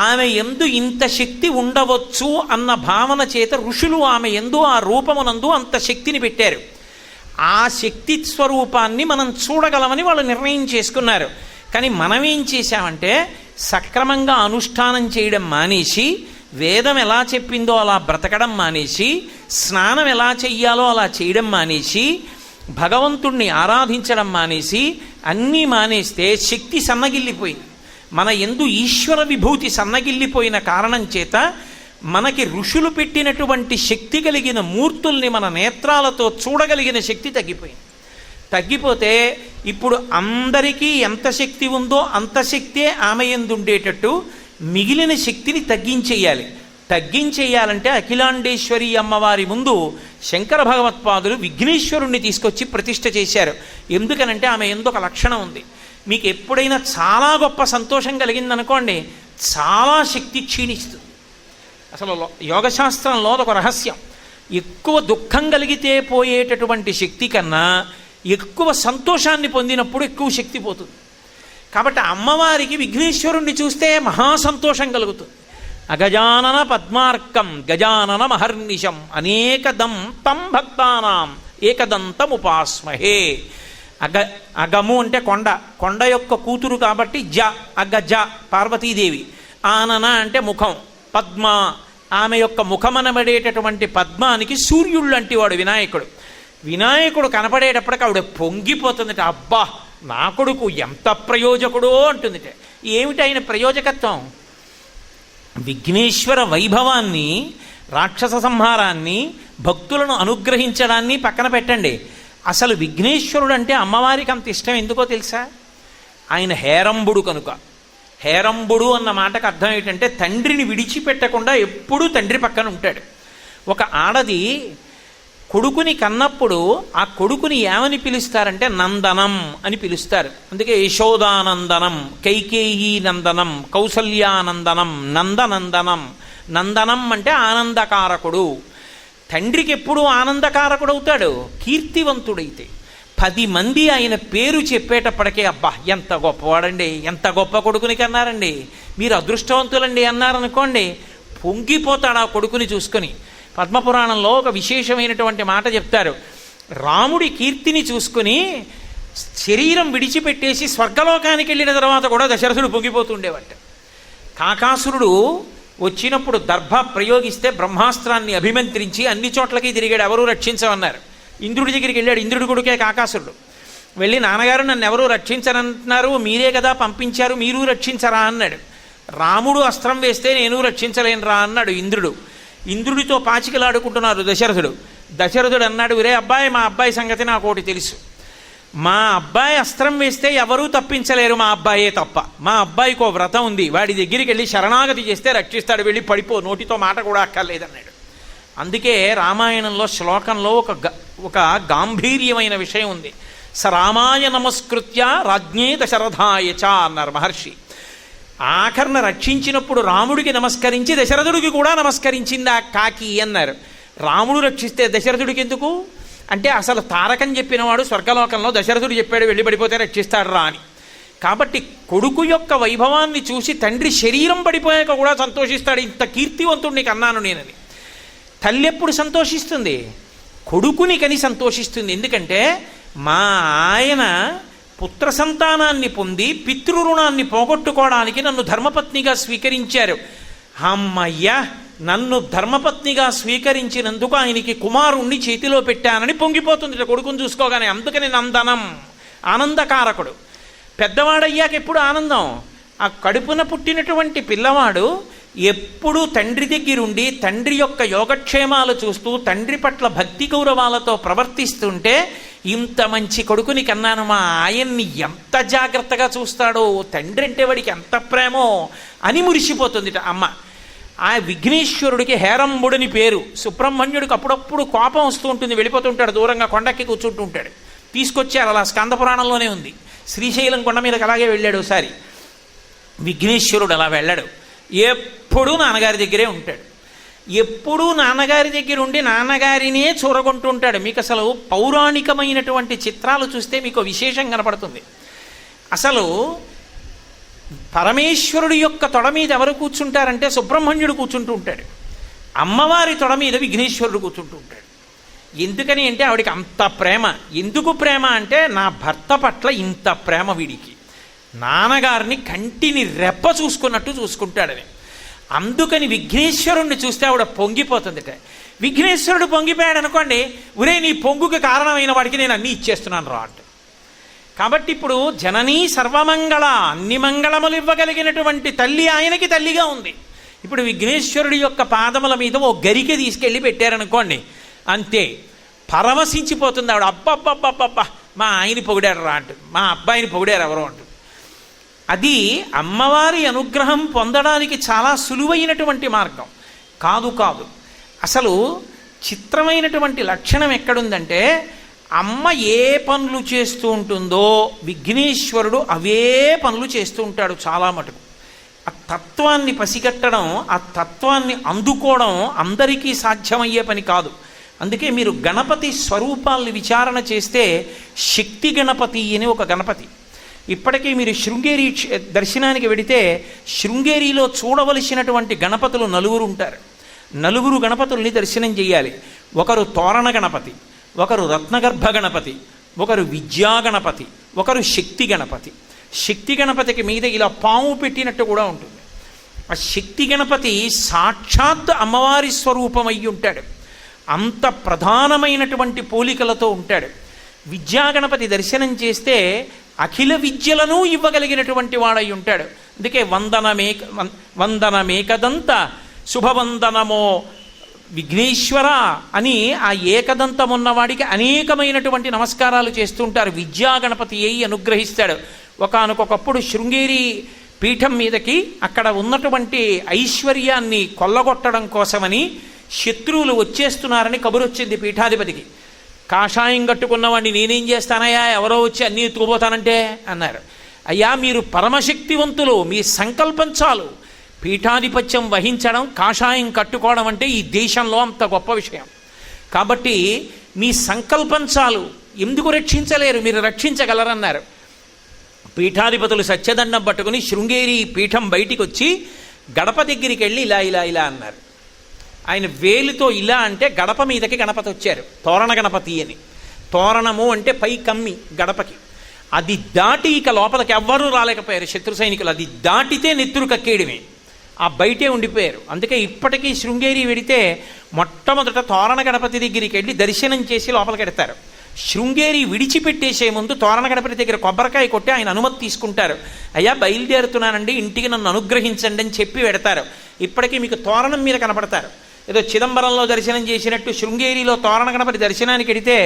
ఆమె ఎందు ఇంత శక్తి ఉండవచ్చు అన్న భావన చేత ఋషులు ఆమె ఎందు ఆ రూపమునందు అంత శక్తిని పెట్టారు. ఆ శక్తి స్వరూపాన్ని మనం చూడగలమని వాళ్ళు నిర్ణయం చేసుకున్నారు. కానీ మనం ఏం చేశామంటే సక్రమంగా అనుష్ఠానం చేయడం మానేసి, వేదం ఎలా చెప్పిందో అలా బ్రతకడం మానేసి, స్నానం ఎలా చెయ్యాలో అలా చేయడం మానేసి, భగవంతుణ్ణి ఆరాధించడం మానేసి, అన్నీ మానేస్తే శక్తి సన్నగిల్లిపోయింది. మన యందు ఈశ్వర విభూతి సన్నగిల్లిపోయిన కారణం చేత మనకి ఋషులు పెట్టినటువంటి శక్తి కలిగిన మూర్తుల్ని మన నేత్రాలతో చూడగలిగిన శక్తి తగ్గిపోతే ఇప్పుడు అందరికీ ఎంత శక్తి ఉందో అంత శక్తే ఆమె యందు ఉండేటట్టు మిగిలిన శక్తిని తగ్గించేయాలంటే అఖిలాండేశ్వరి అమ్మవారి ముందు శంకర భగవత్పాదులు విఘ్నేశ్వరుణ్ణి తీసుకొచ్చి ప్రతిష్ఠ చేశారు. ఎందుకనంటే ఆమె యందు ఒక లక్షణం ఉంది. మీకు ఎప్పుడైనా చాలా గొప్ప సంతోషం కలిగిందనుకోండి, చాలా శక్తి క్షీణిస్తుంది. అసలు యోగశాస్త్రంలో ఒక రహస్యం, ఎక్కువ దుఃఖం కలిగితే పోయేటటువంటి శక్తి కన్నా ఎక్కువ సంతోషాన్ని పొందినప్పుడు ఎక్కువ శక్తి పోతుంది. కాబట్టి అమ్మవారికి విఘ్నేశ్వరుణ్ణి చూస్తే మహాసంతోషం కలుగుతుంది. అగజానన పద్మార్కం గజానన మహర్నిశం అనేకదం తం భక్తానాం ఏకదంతముపాస్మహే. అగము అంటే కొండ యొక్క కూతురు కాబట్టి అగజ పార్వతీదేవి. ఆనన అంటే ముఖం, పద్మ ఆమె యొక్క ముఖమనబడేటటువంటి పద్మానికి సూర్యుడు లాంటి వాడు వినాయకుడు కనపడేటప్పటికి ఆవిడ పొంగిపోతుందట. అబ్బా నా కొడుకు ఎంత ప్రయోజకుడో అంటుందిట. ఏమిటి ఆయన ప్రయోజకత్వం? విఘ్నేశ్వర వైభవాన్ని, రాక్షస సంహారాన్ని, భక్తులను అనుగ్రహించడాన్ని పక్కన పెట్టండి. అసలు విఘ్నేశ్వరుడు అంటే అమ్మవారికి అంత ఇష్టం ఎందుకో తెలుసా? ఆయన హేరంబుడు కనుక. హేరంబుడు అన్న మాటకు అర్థం ఏంటంటే తండ్రిని విడిచిపెట్టకుండా ఎప్పుడూ తండ్రి పక్కన ఉంటాడు. ఒక ఆడది కొడుకుని కన్నప్పుడు ఆ కొడుకుని ఏమని పిలుస్తారంటే నందనం అని పిలుస్తారు. అందుకే యశోదానందనం, కైకేయీ నందనం, కౌసల్యానందనం, నందనందనం. నందనం అంటే ఆనందకారకుడు. తండ్రికి ఎప్పుడు ఆనందకారకుడు అవుతాడు కీర్తివంతుడైతే. 10 మంది ఆయన పేరు చెప్పేటప్పటికే అబ్బా ఎంత గొప్పవాడండి, ఎంత గొప్ప కొడుకుని కన్నారండి, మీరు అదృష్టవంతులండి అన్నారనుకోండి, పొంగిపోతాడు ఆ కొడుకుని చూసుకొని. పద్మపురాణంలో ఒక విశేషమైనటువంటి మాట చెప్తారు. రాముడి కీర్తిని చూసుకుని శరీరం విడిచిపెట్టేసి స్వర్గలోకానికి వెళ్ళిన తర్వాత కూడా దశరథుడు పొంగిపోతుండేవాట. కాకాసురుడు వచ్చినప్పుడు దర్భ ప్రయోగిస్తే బ్రహ్మాస్త్రాన్ని అభిమంత్రించి అన్ని చోట్లకి తిరిగాడు, ఎవరూ రక్షించమన్నారు. ఇంద్రుడి దగ్గరికి వెళ్ళాడు. ఇంద్రుడి కొడుకే కాకాసురుడు. వెళ్ళి నాన్నగారు నన్ను ఎవరూ రక్షించనంటున్నారు, మీరే కదా పంపించారు, మీరు రక్షించరా అన్నాడు. రాముడు అస్త్రం వేస్తే నేను రక్షించలేనురా అన్నాడు ఇంద్రుడు. ఇంద్రుడితో పాచికలాడుకుంటున్నారు దశరథుడు అన్నాడు, రే అబ్బాయి, మా అబ్బాయి సంగతి నాకు ఒకటి తెలుసు. మా అబ్బాయి అస్త్రం వేస్తే ఎవరూ తప్పించలేరు, మా అబ్బాయే తప్ప. మా అబ్బాయికి ఓ వ్రతం ఉంది, వాడి దగ్గరికి వెళ్ళి శరణాగతి చేస్తే రక్షిస్తాడు, వెళ్ళి పడిపో, నోటితో మాట కూడా అక్కర్లేదన్నాడు. అందుకే రామాయణంలో శ్లోకంలో ఒక గాంభీర్యమైన విషయం ఉంది. స రామాయ నమస్కృత్య రాజ్ఞే దశరథాయ చ అన్నారు మహర్షి. ఆఖరణ రక్షించినప్పుడు రాముడికి నమస్కరించి దశరథుడికి కూడా నమస్కరించింది ఆ కాకి అన్నారు. రాముడు రక్షిస్తే దశరథుడికి ఎందుకు అంటే అసలు తారకం చెప్పినవాడు స్వర్గలోకంలో, దశరథుడు చెప్పాడు వెళ్ళి పడిపోతే రక్షిస్తాడు రా అని. కాబట్టి కొడుకు యొక్క వైభవాన్ని చూసి తండ్రి శరీరం పడిపోయాక కూడా సంతోషిస్తాడు, ఇంత కీర్తివంతుడిని కన్నాను నేనని. తల్లి ఎప్పుడు సంతోషిస్తుంది? కొడుకుని కని సంతోషిస్తుంది. ఎందుకంటే మా ఆయన పుత్ర సంతానాన్ని పొంది పితృరుణాన్ని పోగొట్టుకోవడానికి నన్ను ధర్మపత్నిగా స్వీకరించారు. అమ్మయ్య, నన్ను ధర్మపత్నిగా స్వీకరించినందుకు ఆయనకి కుమారుణ్ణి చేతిలో పెట్టానని పొంగిపోతుంది కొడుకుని చూసుకోగానే. అందుకని నందనం, ఆనందకారకుడు. పెద్దవాడయ్యాక ఎప్పుడు ఆనందం? ఆ కడుపున పుట్టినటువంటి పిల్లవాడు ఎప్పుడూ తండ్రి దగ్గరుండి తండ్రి యొక్క యోగక్షేమాలు చూస్తూ తండ్రి పట్ల భక్తి గౌరవాలతో ప్రవర్తిస్తుంటే ఇంత మంచి కొడుకుని కన్నాను, మా ఆయన్ని ఎంత జాగ్రత్తగా చూస్తాడో, తండ్రి అంటే వాడికి ఎంత ప్రేమో అని మురిసిపోతుంది అమ్మ. ఆ విఘ్నేశ్వరుడికి హేరంబుడని పేరు. సుబ్రహ్మణ్యుడికి అప్పుడప్పుడు కోపం వస్తూ ఉంటుంది, వెళ్ళిపోతుంటాడు, దూరంగా కొండకి కూర్చుంటూ ఉంటాడు. తీసుకొచ్చారు, అలా స్కంద పురాణంలోనే ఉంది. శ్రీశైలం కొండ మీదకి అలాగే వెళ్ళాడు ఒకసారి. విఘ్నేశ్వరుడు అలా వెళ్ళాడు, ఎప్పుడూ నాన్నగారి దగ్గరే ఉంటాడు. ఎప్పుడూ నాన్నగారి దగ్గర ఉండి నాన్నగారినే చూరగొంటూ ఉంటాడు. మీకు అసలు పౌరాణికమైనటువంటి చిత్రాలు చూస్తే మీకు విశేషం కనపడుతుంది. అసలు పరమేశ్వరుడి యొక్క తొడ మీద ఎవరు కూర్చుంటారంటే సుబ్రహ్మణ్యుడు కూర్చుంటూ ఉంటాడు, అమ్మవారి తొడ మీద విఘ్నేశ్వరుడు కూర్చుంటూ ఉంటాడు. ఎందుకని అంటే ఆవిడికి అంత ప్రేమ. ఎందుకు ప్రేమ అంటే నా భర్త పట్ల ఇంత ప్రేమ వీడికి, నాన్నగారిని కంటిని రెప్ప చూసుకున్నట్టు చూసుకుంటాడని. అందుకని విఘ్నేశ్వరుణ్ణి చూస్తే ఆవిడ పొంగిపోతుందిట. విఘ్నేశ్వరుడు పొంగిపోయాడు అనుకోండి, ఒరే నీ పొంగుకి కారణమైన వాడికి నేను అన్నీ ఇచ్చేస్తున్నాను రా అంట. కాబట్టి ఇప్పుడు జననీ సర్వమంగళ, అన్ని మంగళములు ఇవ్వగలిగినటువంటి తల్లి ఆయనకి తల్లిగా ఉంది. ఇప్పుడు విఘ్నేశ్వరుడి యొక్క పాదముల మీద ఓ గరికె తీసుకెళ్ళి పెట్టారనుకోండి, అంతే పరవశించిపోతుంది ఆవిడ. అబ్బబ్బబ్బబ్బబ్బా మా ఆయన్ని పొగిడారు రా అంటుంది, మా అబ్బాయిని పొగిడారు ఎవరో అంటుంది. అది అమ్మవారి అనుగ్రహం పొందడానికి చాలా సులువైనటువంటి మార్గం కాదు. అసలు చిత్రమైనటువంటి లక్షణం ఎక్కడుందంటే, అమ్మ ఏ పనులు చేస్తూ ఉంటుందో విఘ్నేశ్వరుడు అవే పనులు చేస్తూ ఉంటాడు చాలా మటుకు. ఆ తత్వాన్ని పసిగట్టడం, ఆ తత్వాన్ని అందుకోవడం అందరికీ సాధ్యమయ్యే పని కాదు. అందుకే మీరు గణపతి స్వరూపాల్ని విచారణ చేస్తే శక్తి గణపతి అని ఒక గణపతి. ఇప్పటికీ మీరు శృంగేరి దర్శనానికి వెడితే శృంగేరిలో చూడవలసినటువంటి గణపతులు నలుగురు ఉంటారు. నలుగురు గణపతుల్ని దర్శనం చేయాలి. ఒకరు తోరణ గణపతి, ఒకరు రత్నగర్భ గణపతి, ఒకరు విద్యా గణపతి, ఒకరు శక్తి గణపతి. శక్తి గణపతికి మీద ఇలా పాము పెట్టినట్టు కూడా ఉంటుంది. ఆ శక్తి గణపతి సాక్షాత్ అమ్మవారి స్వరూపం అయి ఉంటాడు, అంత ప్రధానమైనటువంటి పోలికలతో ఉంటాడు. విద్యా గణపతి దర్శనం చేస్తే అఖిల విద్యలను ఇవ్వగలిగినటువంటి వాడై ఉంటాడు. అందుకే వందనమేకదంత శుభవందనమో విఘ్నేశ్వర అని ఆ ఏకదంతం ఉన్నవాడికి అనేకమైనటువంటి నమస్కారాలు చేస్తుంటారు. విద్యా గణపతి అయి అనుగ్రహిస్తాడు. ఒకానొకప్పుడు శృంగేరి పీఠం మీదకి అక్కడ ఉన్నటువంటి ఐశ్వర్యాన్ని కొల్లగొట్టడం కోసమని శత్రువులు వచ్చేస్తున్నారని కబురొచ్చింది పీఠాధిపతికి. కాషాయం కట్టుకున్నవాడిని నేనేం చేస్తానయ్యా, ఎవరో వచ్చి అన్నీ ఎత్తుకుపోతానంటే అన్నారు. అయ్యా మీరు పరమశక్తివంతులు, మీ సంకల్పం చాలు. పీఠాధిపత్యం వహించడం, కాషాయం కట్టుకోవడం అంటే ఈ దేశంలో అంత గొప్ప విషయం. కాబట్టి మీ సంకల్పం చాలు, ఎందుకు రక్షించలేరు, మీరు రక్షించగలరన్నారు. పీఠాధిపతులు సత్యదండం పట్టుకుని శృంగేరి పీఠం బయటికి వచ్చి గడప దగ్గరికి వెళ్ళి ఇలా ఇలా ఇలా అన్నారు. ఆయన వేలుతో ఇలా అంటే గడప మీదకి గణపతి వచ్చారు, తోరణ గణపతి అని. తోరణము అంటే పై కమ్మి గడపకి. అది దాటి ఇక లోపలికి ఎవ్వరూ రాలేకపోయారు శత్రు సైనికులు. అది దాటితే నెత్తురు కక్కేయడమే, ఆ బయటే ఉండిపోయారు. అందుకే ఇప్పటికీ శృంగేరి వెడితే మొట్టమొదట తోరణ గణపతి దగ్గరికి వెళ్ళి దర్శనం చేసి లోపలికి ఎడతారు. శృంగేరి విడిచిపెట్టేసే ముందు తోరణ గణపతి దగ్గర కొబ్బరికాయ కొట్టి ఆయన అనుమతి తీసుకుంటారు. అయ్యా బయలుదేరుతున్నానండి, ఇంటికి నన్ను అనుగ్రహించండి అని చెప్పి పెడతారు. ఇప్పటికీ మీకు తోరణం మీద కనపడతారు. ఏదో చిదంబరంలో దర్శనం చేసినట్టు శృంగేరిలో తోరణ గణపతి దర్శనానికి వెడితే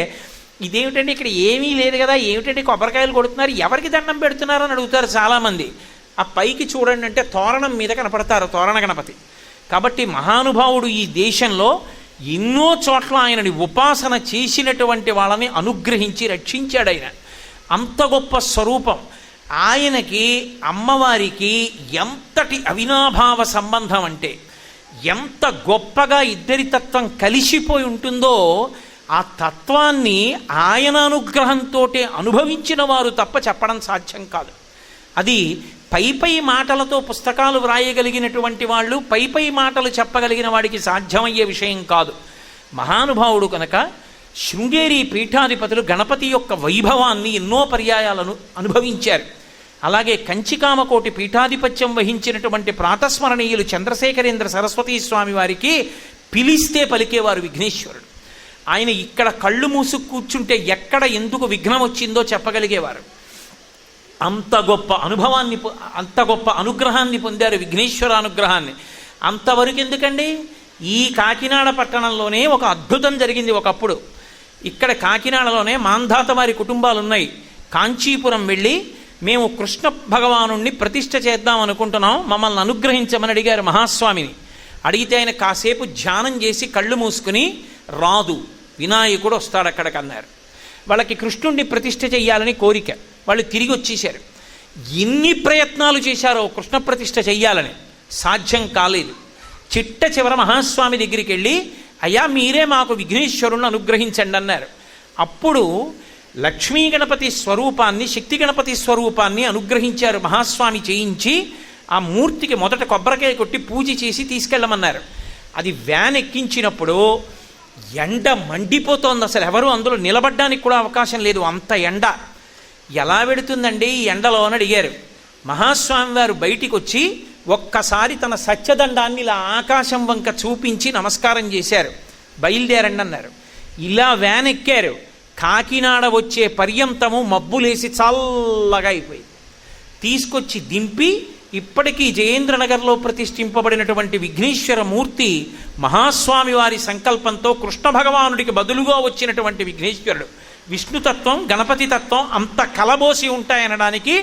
ఇదేమిటండి ఇక్కడ ఏమీ లేదు కదా, ఏమిటండి కొబ్బరికాయలు కొడుతున్నారు, ఎవరికి దండం పెడుతున్నారు అని అడుగుతారు చాలామంది. ఆ పైకి చూడండి అంటే తోరణం మీద కనపడతారు తోరణ గణపతి. కాబట్టి మహానుభావుడు ఈ దేశంలో ఎన్నో చోట్ల ఆయనని ఉపాసన చేసినటువంటి వాళ్ళని అనుగ్రహించి రక్షించాడు ఆయన. అంత గొప్ప స్వరూపం ఆయనకి. అమ్మవారికి ఎంతటి అవినాభావ సంబంధం అంటే, ఎంత గొప్పగా ఇద్దరి తత్వం కలిసిపోయి ఉంటుందో ఆ తత్వాన్ని ఆయన అనుగ్రహంతో అనుభవించిన వారు తప్ప చెప్పడం సాధ్యం కాదు. అది పై మాటలతో పుస్తకాలు వ్రాయగలిగినటువంటి వాళ్ళు, పై మాటలు చెప్పగలిగిన వాడికి సాధ్యమయ్యే విషయం కాదు. మహానుభావుడు కనుక శృంగేరి పీఠాధిపతులు గణపతి యొక్క వైభవాన్ని ఎన్నో పర్యాయాలను అనుభవించారు. అలాగే కంచికామకోటి పీఠాధిపత్యం వహించినటువంటి ప్రాతస్మరణీయులు చంద్రశేఖరేంద్ర సరస్వతీ స్వామి వారికి పిలిస్తే పలికేవారు విఘ్నేశ్వరుడు. ఆయన ఇక్కడ కళ్ళు మూసుకు కూర్చుంటే ఎక్కడ ఎందుకు విఘ్నం వచ్చిందో చెప్పగలిగేవారు. అంత గొప్ప అనుభవాన్ని, అంత గొప్ప అనుగ్రహాన్ని పొందారు, విఘ్నేశ్వర అనుగ్రహాన్ని. అంతవరకు ఎందుకండి, ఈ కాకినాడ పట్టణంలోనే ఒక అద్భుతం జరిగింది ఒకప్పుడు. ఇక్కడ కాకినాడలోనే మాంధాత వారి కుటుంబాలు ఉన్నాయి. కాంచీపురం వెళ్ళి మేము కృష్ణ భగవానుణ్ణి ప్రతిష్ఠ చేద్దాం అనుకుంటున్నాం, మమ్మల్ని అనుగ్రహించమని అడిగారు మహాస్వామిని. అడిగితే ఆయన కాసేపు ధ్యానం చేసి కళ్ళు మూసుకుని రాదు, వినాయకుడు వస్తాడు అక్కడికి అన్నారు. వాళ్ళకి కృష్ణుణ్ణి ప్రతిష్ఠ చెయ్యాలని కోరిక, వాళ్ళు తిరిగి వచ్చేశారు. ఎన్ని ప్రయత్నాలు చేశారో కృష్ణ ప్రతిష్ఠ చెయ్యాలని, సాధ్యం కాలేదు. చిట్ట చివర మహాస్వామి దగ్గరికి వెళ్ళి, అయ్యా మీరే మాకు విఘ్నేశ్వరుణ్ణి అనుగ్రహించండి అన్నారు. అప్పుడు లక్ష్మీ గణపతి స్వరూపాన్ని, శక్తి గణపతి స్వరూపాన్ని అనుగ్రహించారు మహాస్వామి చేయించి. ఆ మూర్తికి మొదట కొబ్బరికాయ కొట్టి పూజ చేసి తీసుకెళ్ళమన్నారు. అది వ్యాన్ ఎక్కించినప్పుడు ఎండ మండిపోతోంది, అసలు ఎవరు అందులో నిలబడ్డానికి కూడా అవకాశం లేదు, అంత ఎండ. ఎలా పెడుతుందండి ఈ ఎండలో అని అడిగారు. మహాస్వామి వారు బయటికి వచ్చి ఒక్కసారి తన సత్యదండాన్ని ఇలా ఆకాశం వంక చూపించి నమస్కారం చేశారు. బయలుదేరండి అన్నారు. ఇలా వ్యాన్ ఎక్కారు. కాకినాడ వచ్చే పర్యంతము మబ్బులేసి చల్లగా అయిపోయింది. తీసుకొచ్చి దింపి ఇప్పటికీ జయేంద్రనగర్లో ప్రతిష్ఠింపబడినటువంటి విఘ్నేశ్వర మూర్తి మహాస్వామి వారి సంకల్పంతో కృష్ణ భగవానుడికి బదులుగా వచ్చినటువంటి విఘ్నేశ్వరుడు. విష్ణుతత్వం, గణపతి తత్వం అంత కలబోసి ఉంటాయనడానికి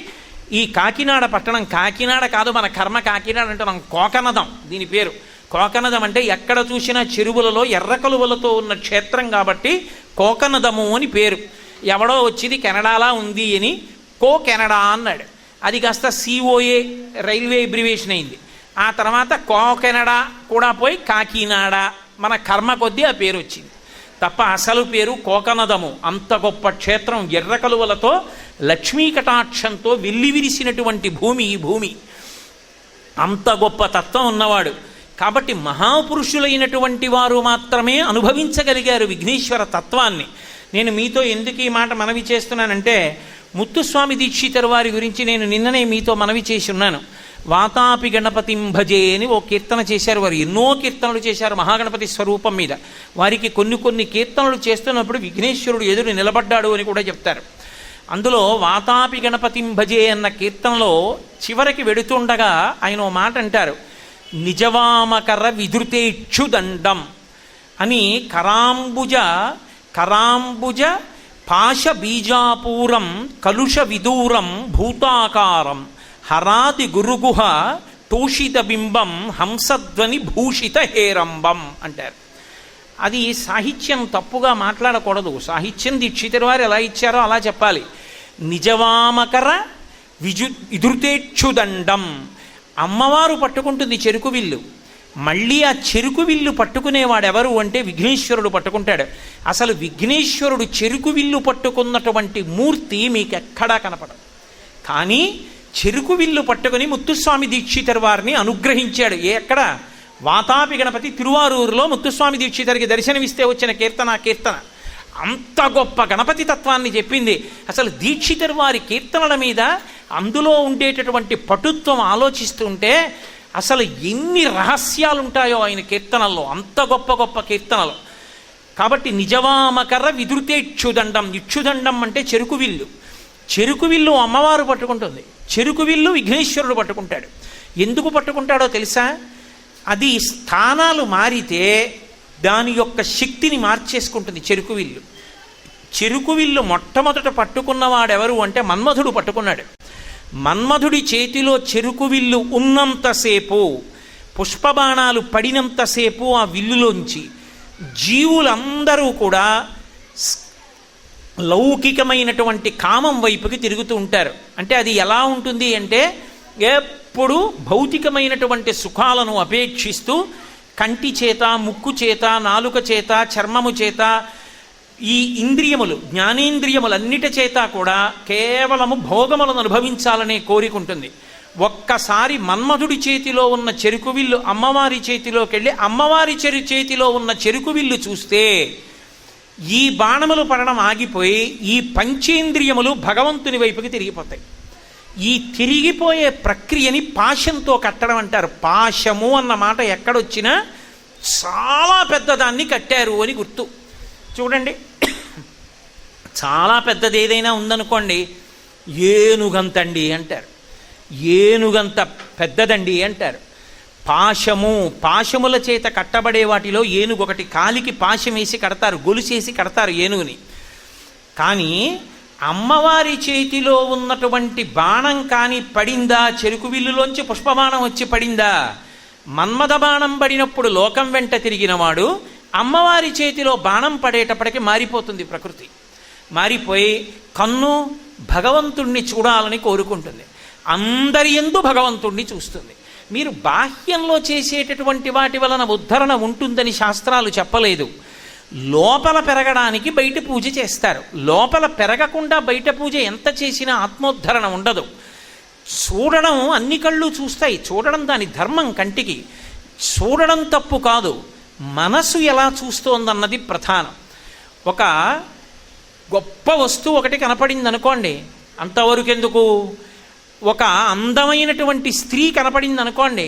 ఈ కాకినాడ పట్టణం, కాకినాడ కాదు మన కర్మ కాకినాడ అంటున్నాం, కోకనదం దీని పేరు. కోకనదం అంటే ఎక్కడ చూసినా చెరువులలో ఎర్ర కలువలతో ఉన్న క్షేత్రం కాబట్టి కోకనదము అని పేరు. ఎవడో వచ్చింది కెనడాలా ఉంది అని కెనడా అన్నాడు. అది కాస్త COA రైల్వే ఎబ్రివేషన్ అయింది. ఆ తర్వాత కెనడా కూడా పోయి కాకినాడ, మన కర్మ కొద్దీ ఆ పేరు వచ్చింది తప్ప అసలు పేరు కోకనదము. అంత గొప్ప క్షేత్రం, ఎర్ర కలువలతో లక్ష్మీ కటాక్షంతో వెల్లివిరిసినటువంటి భూమి ఈ భూమి. అంత గొప్ప తత్వం ఉన్నవాడు కాబట్టి మహాపురుషులైనటువంటి వారు మాత్రమే అనుభవించగలిగారు విఘ్నేశ్వర తత్వాన్ని. నేను మీతో ఎందుకు ఈ మాట మనవి చేస్తున్నానంటే, ముత్తుస్వామి దీక్షితర్ వారి గురించి నేను నిన్ననే మీతో మనవి చేసి ఉన్నాను. వాతాపి గణపతిం భజే అని ఓ కీర్తన చేశారు. వారు ఎన్నో కీర్తనలు చేశారు మహాగణపతి స్వరూపం మీద. వారికి కొన్ని కీర్తనలు చేస్తున్నప్పుడు విఘ్నేశ్వరుడు ఎదురు నిలబడ్డాడు అని కూడా చెప్తారు. అందులో వాతాపి గణపతిం భజే అన్న కీర్తనలో చివరికి వెడుతుండగా ఆయన ఓ మాట అంటారు, నిజవామకర విధృతేక్షుదండం అని. కరాంబుజ పాశ బీజాపూరం కలుష విదూరం భూతాకారం హరాది గురుగుహ తోషిత బింబం హంసధ్వని భూషిత హేరంబం అంటారు. అది సాహిత్యం తప్పుగా మాట్లాడకూడదు. సాహిత్యం దీక్షితుల వారు ఎలా ఇచ్చారో అలా చెప్పాలి. నిజవామకర విధృతేక్షుదండం, అమ్మవారు పట్టుకుంటుంది చెరుకు విల్లు. మళ్ళీ ఆ చెరుకు విల్లు పట్టుకునేవాడెవరు అంటే విఘ్నేశ్వరుడు పట్టుకుంటాడు. అసలు విఘ్నేశ్వరుడు చెరుకు విల్లు పట్టుకున్నటువంటి మూర్తి మీకు ఎక్కడా కనపడదు. కానీ చెరుకు విల్లు పట్టుకుని ముత్తుస్వామి దీక్షితర్ వారిని అనుగ్రహించాడు. ఎక్కడ? వాతాపి గణపతి తిరువారూరులో ముత్తుస్వామి దీక్షితరికి దర్శనమిస్తే వచ్చిన కీర్తన అంత గొప్ప గణపతి తత్వాన్ని చెప్పింది. అసలు దీక్షితర్ వారి కీర్తనల మీద అందులో ఉండేటటువంటి పటుత్వం ఆలోచిస్తుంటే అసలు ఎన్ని రహస్యాలు ఉంటాయో ఆయన కీర్తనల్లో, అంత గొప్ప కీర్తనలు. కాబట్టి నిజవామకర విధృతేక్షుదండం, ఇక్షుదండం అంటే చెరుకు విల్లు. చెరుకు విల్లు అమ్మవారు పట్టుకుంటుంది, చెరుకు విల్లు విఘ్నేశ్వరుడు పట్టుకుంటాడు. ఎందుకు పట్టుకుంటాడో తెలుసా? అది స్థానాలు మారితే దాని యొక్క శక్తిని మార్చేసుకుంటుంది చెరుకు విల్లు. చెరుకు విల్లు మొట్టమొదట పట్టుకున్నవాడెవరు అంటే మన్మధుడు పట్టుకున్నాడు. మన్మధుడి చేతిలో చెరుకు విల్లు ఉన్నంతసేపు, పుష్పబాణాలు పడినంతసేపు ఆ విల్లులోంచి జీవులందరూ కూడా లౌకికమైనటువంటి కామం వైపుకి తిరుగుతూ ఉంటారు. అంటే అది ఎలా ఉంటుంది అంటే, ఎప్పుడు భౌతికమైనటువంటి సుఖాలను అపేక్షిస్తూ కంటి చేత, ముక్కు చేత, నాలుక చేత, చర్మము చేత, ఈ ఇంద్రియములు, జ్ఞానేంద్రియములన్నిటి చేత కూడా కేవలము భోగములను అనుభవించాలనే కోరిక ఉంటుంది. ఒక్కసారి మన్మధుడి చేతిలో ఉన్న చెరుకు విల్లు అమ్మవారి చేతిలోకి వెళ్ళి అమ్మవారి చేతిలో ఉన్న చెరుకు విల్లు చూస్తే ఈ బాణములు పడడం ఆగిపోయి ఈ పంచేంద్రియములు భగవంతుని వైపుకి తిరిగిపోతాయి. ఈ తిరిగిపోయే ప్రక్రియని పాశంతో కట్టడం అంటారు. పాశము అన్న మాట ఎక్కడొచ్చినా చాలా పెద్దదాన్ని కట్టారు అని గుర్తు. చూడండి, చాలా పెద్దది ఏదైనా ఉందనుకోండి, ఏనుగంతండి అంటారు, ఏనుగంత పెద్దదండి అంటారు. పాశముల చేత కట్టబడే వాటిలో ఏనుగు ఒకటి. కాలికి పాశం వేసి కడతారు, గొలుసేసి కడతారు ఏనుగుని. కానీ అమ్మవారి చేతిలో ఉన్నటువంటి బాణం కానీ పడిందా, చెరుకు విల్లులోంచి పుష్పబాణం వచ్చి పడిందా? మన్మథ బాణం పడినప్పుడు లోకం వెంట తిరిగినవాడు అమ్మవారి చేతిలో బాణం పడేటప్పటికి మారిపోతుంది ప్రకృతి. మారిపోయి కన్ను భగవంతుణ్ణి చూడాలని కోరుకుంటుంది, అందరి యందు భగవంతుణ్ణి చూస్తుంది. మీరు బాహ్యంలో చేసేటటువంటి వాటి వలన ఉద్ధరణ ఉంటుందని శాస్త్రాలు చెప్పలేదు. లోపల పెరగడానికి బయట పూజ చేస్తారు. లోపల పెరగకుండా బయట పూజ ఎంత చేసినా ఆత్మోద్ధరణ ఉండదు. చూడడం అన్ని కళ్ళు చూస్తాయి, చూడడం దాని ధర్మం, కంటికి చూడడం తప్పు కాదు, మనసు ఎలా చూస్తోందన్నది ప్రధానం. ఒక గొప్ప వస్తువు ఒకటి కనపడింది అనుకోండి, అంతవరకు ఎందుకు? ఒక అందమైనటువంటి స్త్రీ కనపడింది అనుకోండి,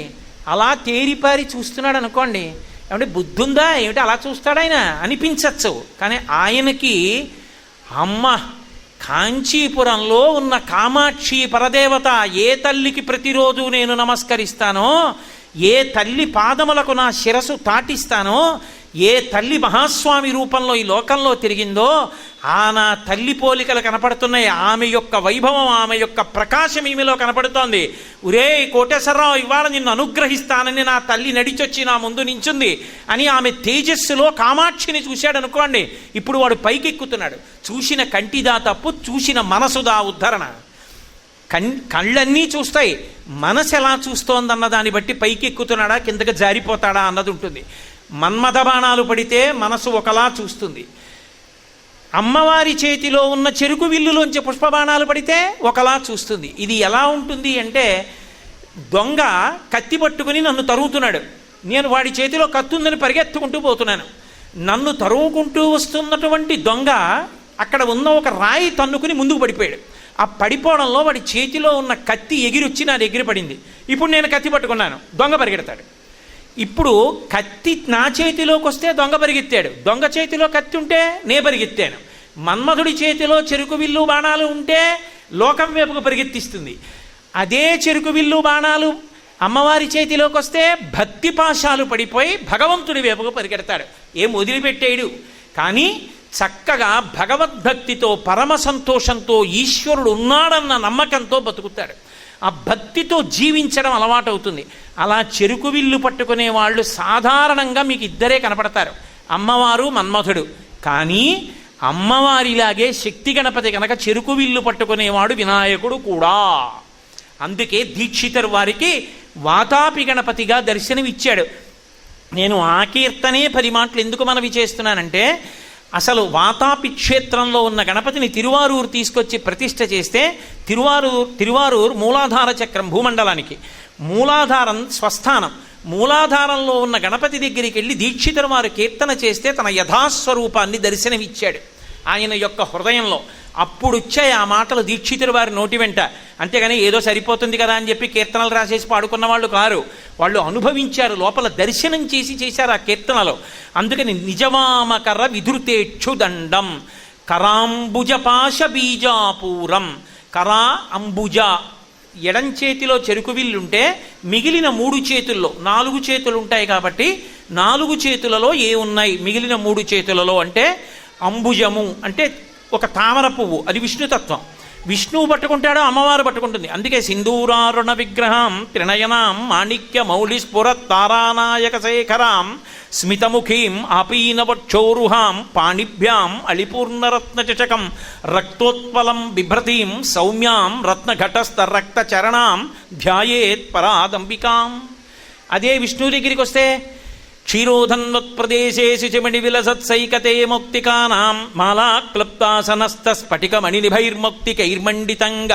అలా తేరిపారి చూస్తున్నాడు అనుకోండి, ఏమంటే బుద్ధుందా ఏమిటి అలా చూస్తాడాయన అనిపించచ్చు. కానీ ఆయనకి అమ్మ కాంచీపురంలో ఉన్న కామాక్షి పరదేవత ఏ తల్లికి ప్రతిరోజు నేను నమస్కరిస్తానో, ఏ తల్లి పాదములకు నా శిరసు తాటిస్తానో, ఏ తల్లి మహాస్వామి రూపంలో ఈ లోకంలో తిరిగిందో ఆ నా తల్లి పోలికలు కనపడుతున్నాయి. ఆమె యొక్క వైభవం, ఆమె యొక్క ప్రకాశం ఈమెలో కనపడుతోంది. ఒరే కోటేశ్వరరావు, ఇవాళ నిన్ను అనుగ్రహిస్తానని నా తల్లి నడిచొచ్చి నా ముందు నించుంది అని ఆమె తేజస్సులో కామాక్షిని చూశాడు అనుకోండి, ఇప్పుడు వాడు పైకెక్కుతున్నాడు. చూసిన కంటిదా తప్పు, చూసిన మనసుదా ఉద్ధరణ. కళ్ళన్నీ చూస్తాయి, మనసు ఎలా చూస్తోందన్న దాన్ని బట్టి పైకి ఎక్కుతున్నాడా కిందకి జారిపోతాడా అన్నది ఉంటుంది. మన్మథ బాణాలు పడితే మనసు ఒకలా చూస్తుంది, అమ్మవారి చేతిలో ఉన్న చెరుకు విల్లులోంచి పుష్పబాణాలు పడితే ఒకలా చూస్తుంది. ఇది ఎలా ఉంటుంది అంటే, దొంగ కత్తి పట్టుకుని నన్ను తరుగుతున్నాడు, నేను వాడి చేతిలో కత్తుందని పరిగెత్తుకుంటూ పోతున్నాను. నన్ను తరుగుకుంటూ వస్తున్నటువంటి దొంగ అక్కడ ఉన్న ఒక రాయి తన్నుకుని ముందుకు పడిపోయాడు. ఆ పడిపోవడంలో వాడి చేతిలో ఉన్న కత్తి ఎగిరొచ్చి నా దగ్గర పడింది. ఇప్పుడు నేను కత్తి పట్టుకున్నాను, దొంగ పరిగెడతాడు. ఇప్పుడు కత్తి నా చేతిలోకి వస్తే దొంగ పరిగెత్తాడు, దొంగ చేతిలో కత్తి ఉంటే నే పరిగెత్తాను. మన్మధుడి చేతిలో చెరుకు విల్లు బాణాలు ఉంటే లోకం వైపుకు పరిగెత్తిస్తుంది. అదే చెరుకు విల్లు బాణాలు అమ్మవారి చేతిలోకి వస్తే భక్తి పాశాలు పడిపోయి భగవంతుడి వైపుకు పరిగెడతాడు. ఏం వదిలిపెట్టేడు, కానీ చక్కగా భగవద్భక్తితో పరమ సంతోషంతో ఈశ్వరుడు ఉన్నాడన్న నమ్మకంతో బతుకుతాడు. ఆ భక్తితో జీవించడం అలవాటవుతుంది. అలా చెరుకు విల్లు పట్టుకునే వాళ్ళు సాధారణంగా మీకు ఇద్దరే కనపడతారు, అమ్మవారు మన్మథుడు. కానీ అమ్మవారిలాగే శక్తి గణపతి కనుక చెరుకు విల్లు పట్టుకునేవాడు వినాయకుడు కూడా. అందుకే దీక్షితరు వారికి వాతాపి గణపతిగా దర్శనమిచ్చాడు. నేను ఆ కీర్తనే 10 మాటలు ఎందుకు మనవి చేస్తున్నానంటే, అసలు వాతాపి క్షేత్రంలో ఉన్న గణపతిని తిరువారూరు తీసుకొచ్చి ప్రతిష్ఠ చేస్తే, తిరువారూరు మూలాధార చక్రం భూమండలానికి, మూలాధారం స్వస్థానం. మూలాధారంలో ఉన్న గణపతి దగ్గరికి వెళ్ళి దీక్షితుల వారు కీర్తన చేస్తే తన యథాస్వరూపాన్ని దర్శనమిచ్చాడు ఆయన యొక్క హృదయంలో. అప్పుడు వచ్చాయి ఆ మాటలు దీక్షితుల వారి నోటి వెంట. అంతేగాని ఏదో సరిపోతుంది కదా అని చెప్పి కీర్తనలు రాసేసి పాడుకున్న వాళ్ళు కారు, వాళ్ళు అనుభవించారు, లోపల దర్శనం చేసి చేశారు ఆ కీర్తనలో. అందుకని నిజవామకర విధృతేక్షుదండం కరాంబుజ పాశ బీజాపూరం. కరా అంబుజ, ఎడం చేతిలో చెరుకు విల్లుంటే మిగిలిన 3 చేతుల్లో 4 చేతులు ఉంటాయి కాబట్టి 4 చేతులలో ఏ ఉన్నాయి మిగిలిన 3 చేతులలో అంటే, అంబుజము అంటే ఒక తామర పువ్వు, అది విష్ణుతత్వం. విష్ణువు పట్టుకుంటాడో అమ్మవారు పట్టుకుంటుంది. అందుకే సింధూరారుణ విగ్రహం త్రినయనాం మాణిక్య మౌళి స్ఫురత్ తారానాయక శేఖరాం స్మితముఖీం ఆపీనవక్షోరుహాం పాణిభ్యాం అళిపూర్ణరత్నచకం రక్తోత్పలం బిభ్రతీం సౌమ్యాం రత్నఘటస్థ రక్త చరణాం ధ్యాయేత్ పరాదంబికాం. అదే విష్ణువు దగ్గరికి వస్తే క్షీరోధన్వత్ప్రదేశే శుచిమణి విలసత్సైకతే మౌక్తికానాం మాలా క్లుప్తాసనస్థ స్ఫటికమణినిభైర్మౌక్తికైర్మండితంగ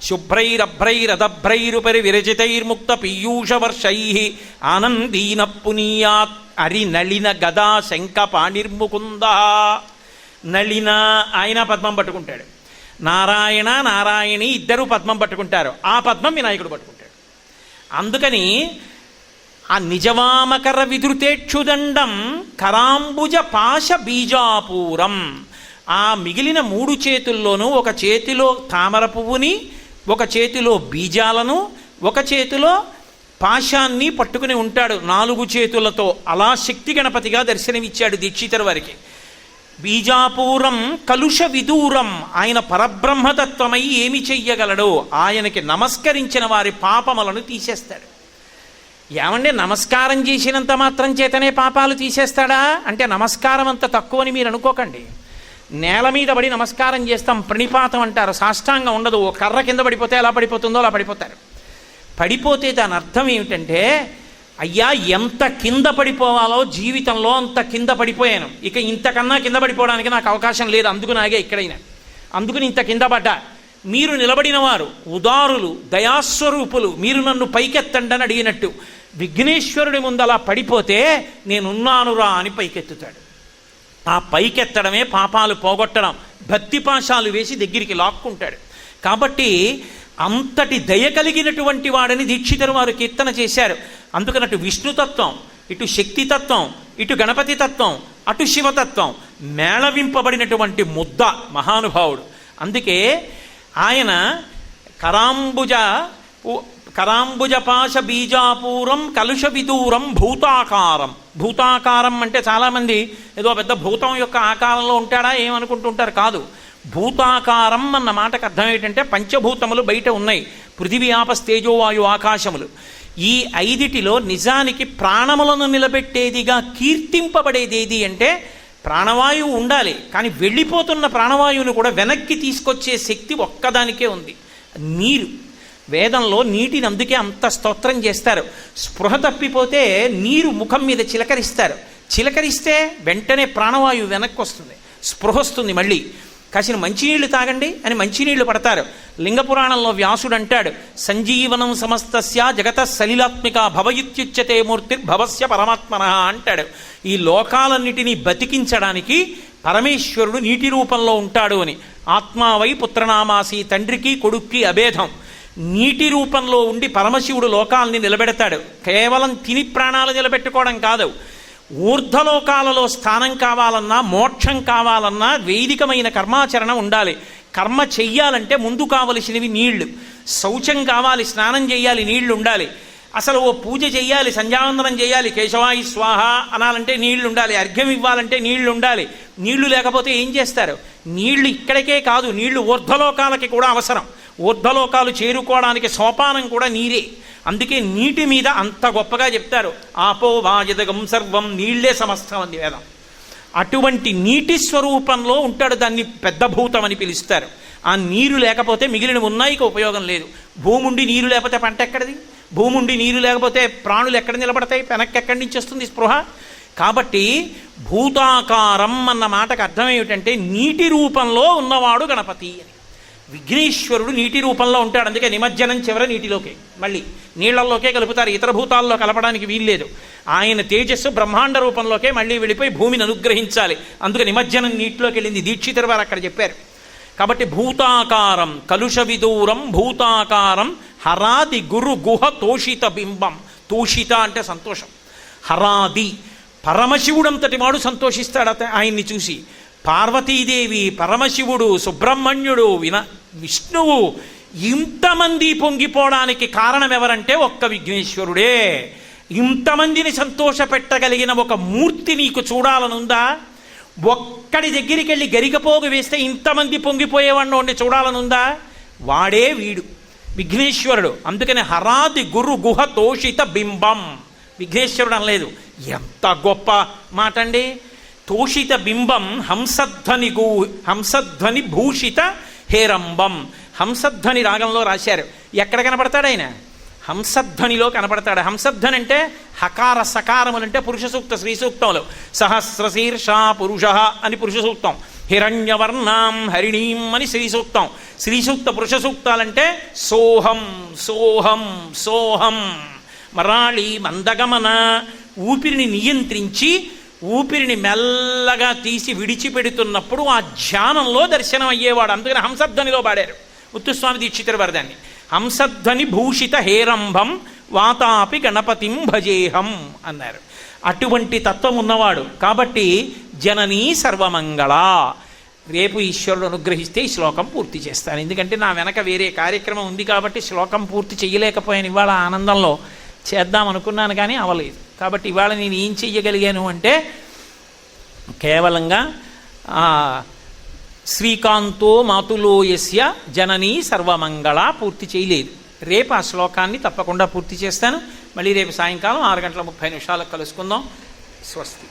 శుభ్రైరభ్రైరదభ్రైరుపరి విరచితైర్ముక్త పీయూషవర్షై ఆనందీన పునీయాత్ అరినళిన గదా శంఖ పాణిర్ముకుంద. నళిన ఆయన పద్మం పట్టుకుంటాడు, నారాయణ నారాయణి ఇద్దరు పద్మం పట్టుకుంటారు, ఆ పద్మం వినాయకుడు పట్టుకుంటాడు. అందుకని ఆ నిజవామకర విధృతేక్షుదండం కరాంబుజ పాశ బీజాపూరం. ఆ మిగిలిన 3 చేతుల్లోనూ ఒక చేతిలో తామర పువ్వుని, ఒక చేతిలో బీజాలను, ఒక చేతిలో పాశాన్ని పట్టుకుని ఉంటాడు 4 చేతులతో. అలా శక్తి గణపతిగా దర్శనమిచ్చాడు దీక్షితుల వారికి. బీజాపూరం కలుష విదూరం, ఆయన పరబ్రహ్మతత్వమై ఏమి చెయ్యగలడో ఆయనకి నమస్కరించిన వారి పాపములను తీసేస్తాడు. ఏమంటే నమస్కారం చేసినంత మాత్రం చేతనే పాపాలు తీసేస్తాడా అంటే నమస్కారం అంత తక్కువని మీరు అనుకోకండి. నేల మీద పడి నమస్కారం చేస్తాం, ప్రణిపాతం అంటారు, సాష్టాంగం ఉండదు. ఓ కర్ర కింద పడిపోతే ఎలా పడిపోతుందో అలా పడిపోతారు. పడిపోతే దాని అర్థం ఏమిటంటే, అయ్యా ఎంత కింద పడిపోవాలో జీవితంలో అంత కింద పడిపోయాను, ఇక ఇంతకన్నా కింద పడిపోవడానికి నాకు అవకాశం లేదు, అందుకు నాగే ఇక్కడైనా, అందుకుని ఇంత కింద పడ్డా. మీరు నిలబడిన వారు ఉదారులు, దయాస్వరూపులు, మీరు నన్ను పైకెత్తండి అని అడిగినట్టు విఘ్నేశ్వరుడి ముందు అలా పడిపోతే నేనున్నానురా అని పైకెత్తుతాడు. ఆ పైకెత్తడమే పాపాలు పోగొట్టడం, భక్తి పాశాలు వేసి దగ్గరికి లాక్కుంటాడు. కాబట్టి అంతటి దయ కలిగినటువంటి వాడని దీక్షితులు వారు కీర్తన చేశారు. అందుకనటు విష్ణుతత్వం, ఇటు శక్తితత్వం, ఇటు గణపతి తత్వం, అటు శివతత్వం మేళవింపబడినటువంటి ముద్ద మహానుభావుడు. అందుకే ఆయన కరాంబుజపాశ బీజాపూరం కలుష విదూరం భూతాకారం. భూతాకారం అంటే చాలామంది ఏదో పెద్ద భూతం యొక్క ఆకారంలో ఉంటాడా ఏమనుకుంటుంటారు. కాదు, భూతాకారం అన్న మాటకు అర్థం ఏంటంటే పంచభూతములు బయట ఉన్నాయి, పృథివీ ఆపస్ తేజోవాయు ఆకాశములు. ఈ 5టిలో నిజానికి ప్రాణములను నిలబెట్టేదిగా కీర్తింపబడేదేది అంటే ప్రాణవాయువు ఉండాలి, కానీ వెళ్ళిపోతున్న ప్రాణవాయువును కూడా వెనక్కి తీసుకొచ్చే శక్తి ఒక్కదానికే ఉంది, నీరు. వేదంలో నీటిని అందుకే అంత స్తోత్రం చేస్తారు. స్పృహ తప్పిపోతే నీరు ముఖం మీద చిలకరిస్తారు, చిలకరిస్తే వెంటనే ప్రాణవాయువు వెనక్కి వస్తుంది, స్పృహ వస్తుంది. మళ్ళీ కాసిన మంచినీళ్లు తాగండి అని మంచినీళ్లు పడతారు. లింగపురాణంలో వ్యాసుడు అంటాడు, సంజీవనం సమస్తస్య జగత సలిలాత్మిక భవయిత్యుచ్యతే మూర్తి భవస్య పరమాత్మన అంటాడు. ఈ లోకాలన్నిటినీ బతికించడానికి పరమేశ్వరుడు నీటి రూపంలో ఉంటాడు అని. ఆత్మావై పుత్రనామాసి, తండ్రికి కొడుక్కి అభేదం. నీటి రూపంలో ఉండి పరమశివుడు లోకాలని నిలబెడతాడు. కేవలం తిని ప్రాణాలు నిలబెట్టుకోవడం కాదు, ఊర్ధ్వలోకాలలో స్థానం కావాలన్నా, మోక్షం కావాలన్నా వైదికమైన కర్మాచరణ ఉండాలి. కర్మ చెయ్యాలంటే ముందు కావలసినవి నీళ్లు. శౌచం కావాలి, స్నానం చేయాలి, నీళ్లు ఉండాలి. అసలు ఓ పూజ చెయ్యాలి, సంధ్యావందనం చేయాలి, కేశవాయి స్వాహ అనాలంటే నీళ్లు ఉండాలి, అర్ఘ్యం ఇవ్వాలంటే నీళ్లు ఉండాలి. నీళ్లు లేకపోతే ఏం చేస్తారు? నీళ్లు ఇక్కడికే కాదు, నీళ్లు ఊర్ధ్వలోకాలకి కూడా అవసరం. ఊర్ధ్వలోకాలు చేరుకోవడానికి సోపానం కూడా నీరే. అందుకే నీటి మీద అంత గొప్పగా చెప్తారు, ఆపో వాయదగం సర్వం, నీళ్లే సమస్తం అంది వేదం. అటువంటి నీటి స్వరూపంలో ఉంటాడు, దాన్ని పెద్ద భూతం అని పిలుస్తారు. ఆ నీరు లేకపోతే మిగిలిన ఉన్నాయికి ఉపయోగం లేదు. భూముండి నీరు లేకపోతే పంట ఎక్కడిది? భూముండి నీరు లేకపోతే ప్రాణులు ఎక్కడ నిలబడతాయి? వెనక్కి ఎక్కడి నుంచి వస్తుంది స్పృహ? కాబట్టి భూతాకారం అన్న మాటకు అర్థం ఏమిటంటే నీటి రూపంలో ఉన్నవాడు గణపతి అని. విఘ్నేశ్వరుడు నీటి రూపంలో ఉంటాడు. అందుకే నిమజ్జనం చివర నీటిలోకే, మళ్ళీ నీళ్లలోకే కలుపుతారు, ఇతర భూతాల్లో కలపడానికి వీల్లేదు. ఆయన తేజస్సు బ్రహ్మాండ రూపంలోకే మళ్ళీ వెళ్ళిపోయి భూమిని అనుగ్రహించాలి. అందుకే నిమజ్జనం నీటిలోకి వెళ్ళింది. దీక్షితుల వారు అక్కడ చెప్పారు. కాబట్టి భూతాకారం కలుష విదూరం భూతాకారం హరాది గురు గుహ తోషిత బింబం. తోషిత అంటే సంతోషం. హరాది పరమశివుడంతటి వాడు సంతోషిస్తాడు ఆయన్ని చూసి. పార్వతీదేవి, పరమశివుడు, సుబ్రహ్మణ్యుడు, విష్ణువు ఇంతమంది పొంగిపోవడానికి కారణం ఎవరంటే ఒక్క విఘ్నేశ్వరుడే. ఇంతమందిని సంతోషపెట్టగలిగిన ఒక మూర్తి నీకు చూడాలనుందా? ఒక్కడి దగ్గరికి వెళ్ళి గరికపోగు వేస్తే ఇంతమంది పొంగిపోయేవాడిని చూడాలనుందా? వాడే వీడు విఘ్నేశ్వరుడు. అందుకని హరాది గురు గుహ తోషిత బింబం. విఘ్నేశ్వరుడు అనలేదు. ఎంత గొప్ప మాట అండి! తోషిత బింబం హంసధ్వని భూషిత హేరంబం. హంసధ్వని రాగంలో రాశారు. ఎక్కడ కనపడతాడు ఆయన? హంసధ్వనిలో కనపడతాడు. హంసధ్వని అంటే హకార సకారములంటే పురుష సూక్త శ్రీ సూక్తంలో సహస్రశీర్ష పురుష అని పురుష సూక్తం, హిరణ్యవర్ణాం హరిణీం అని శ్రీ సూక్తం. శ్రీ సూక్త పురుష సూక్తాలంటే సోహం సోహం సోహం. మరాళి మందగమన, ఊపిరిని నియంత్రించి ఊపిరిని మెల్లగా తీసి విడిచిపెడుతున్నప్పుడు ఆ ధ్యానంలో దర్శనం అయ్యేవాడు. అందుకని హంసధ్వనిలో పాడారు ముత్తుస్వామి దీక్షితుల వారు దాన్ని. హంసధ్వని భూషిత హేరంభం వాతాపి గణపతిం భజేహం అన్నారు. అటువంటి తత్వం ఉన్నవాడు. కాబట్టి జననీ సర్వమంగళ, రేపు ఈశ్వరుడు అనుగ్రహిస్తే ఈ శ్లోకం పూర్తి చేస్తాను. ఎందుకంటే నా వెనక వేరే కార్యక్రమం ఉంది కాబట్టి శ్లోకం పూర్తి చేయలేకపోయాను. ఇవాళ ఆనందంలో చేద్దాం అనుకున్నాను కానీ అవలేదు. కాబట్టి ఇవాళ నేను ఏం చెయ్యగలిగాను అంటే కేవలంగా శ్రీకాంతో మాతులోయస్య జననీ సర్వమంగళ పూర్తి చేయలేదు. రేపు ఆ శ్లోకాన్ని తప్పకుండా పూర్తి చేస్తాను. మళ్ళీ రేపు సాయంకాలం 6:30 కలుసుకుందాం. స్వస్తి.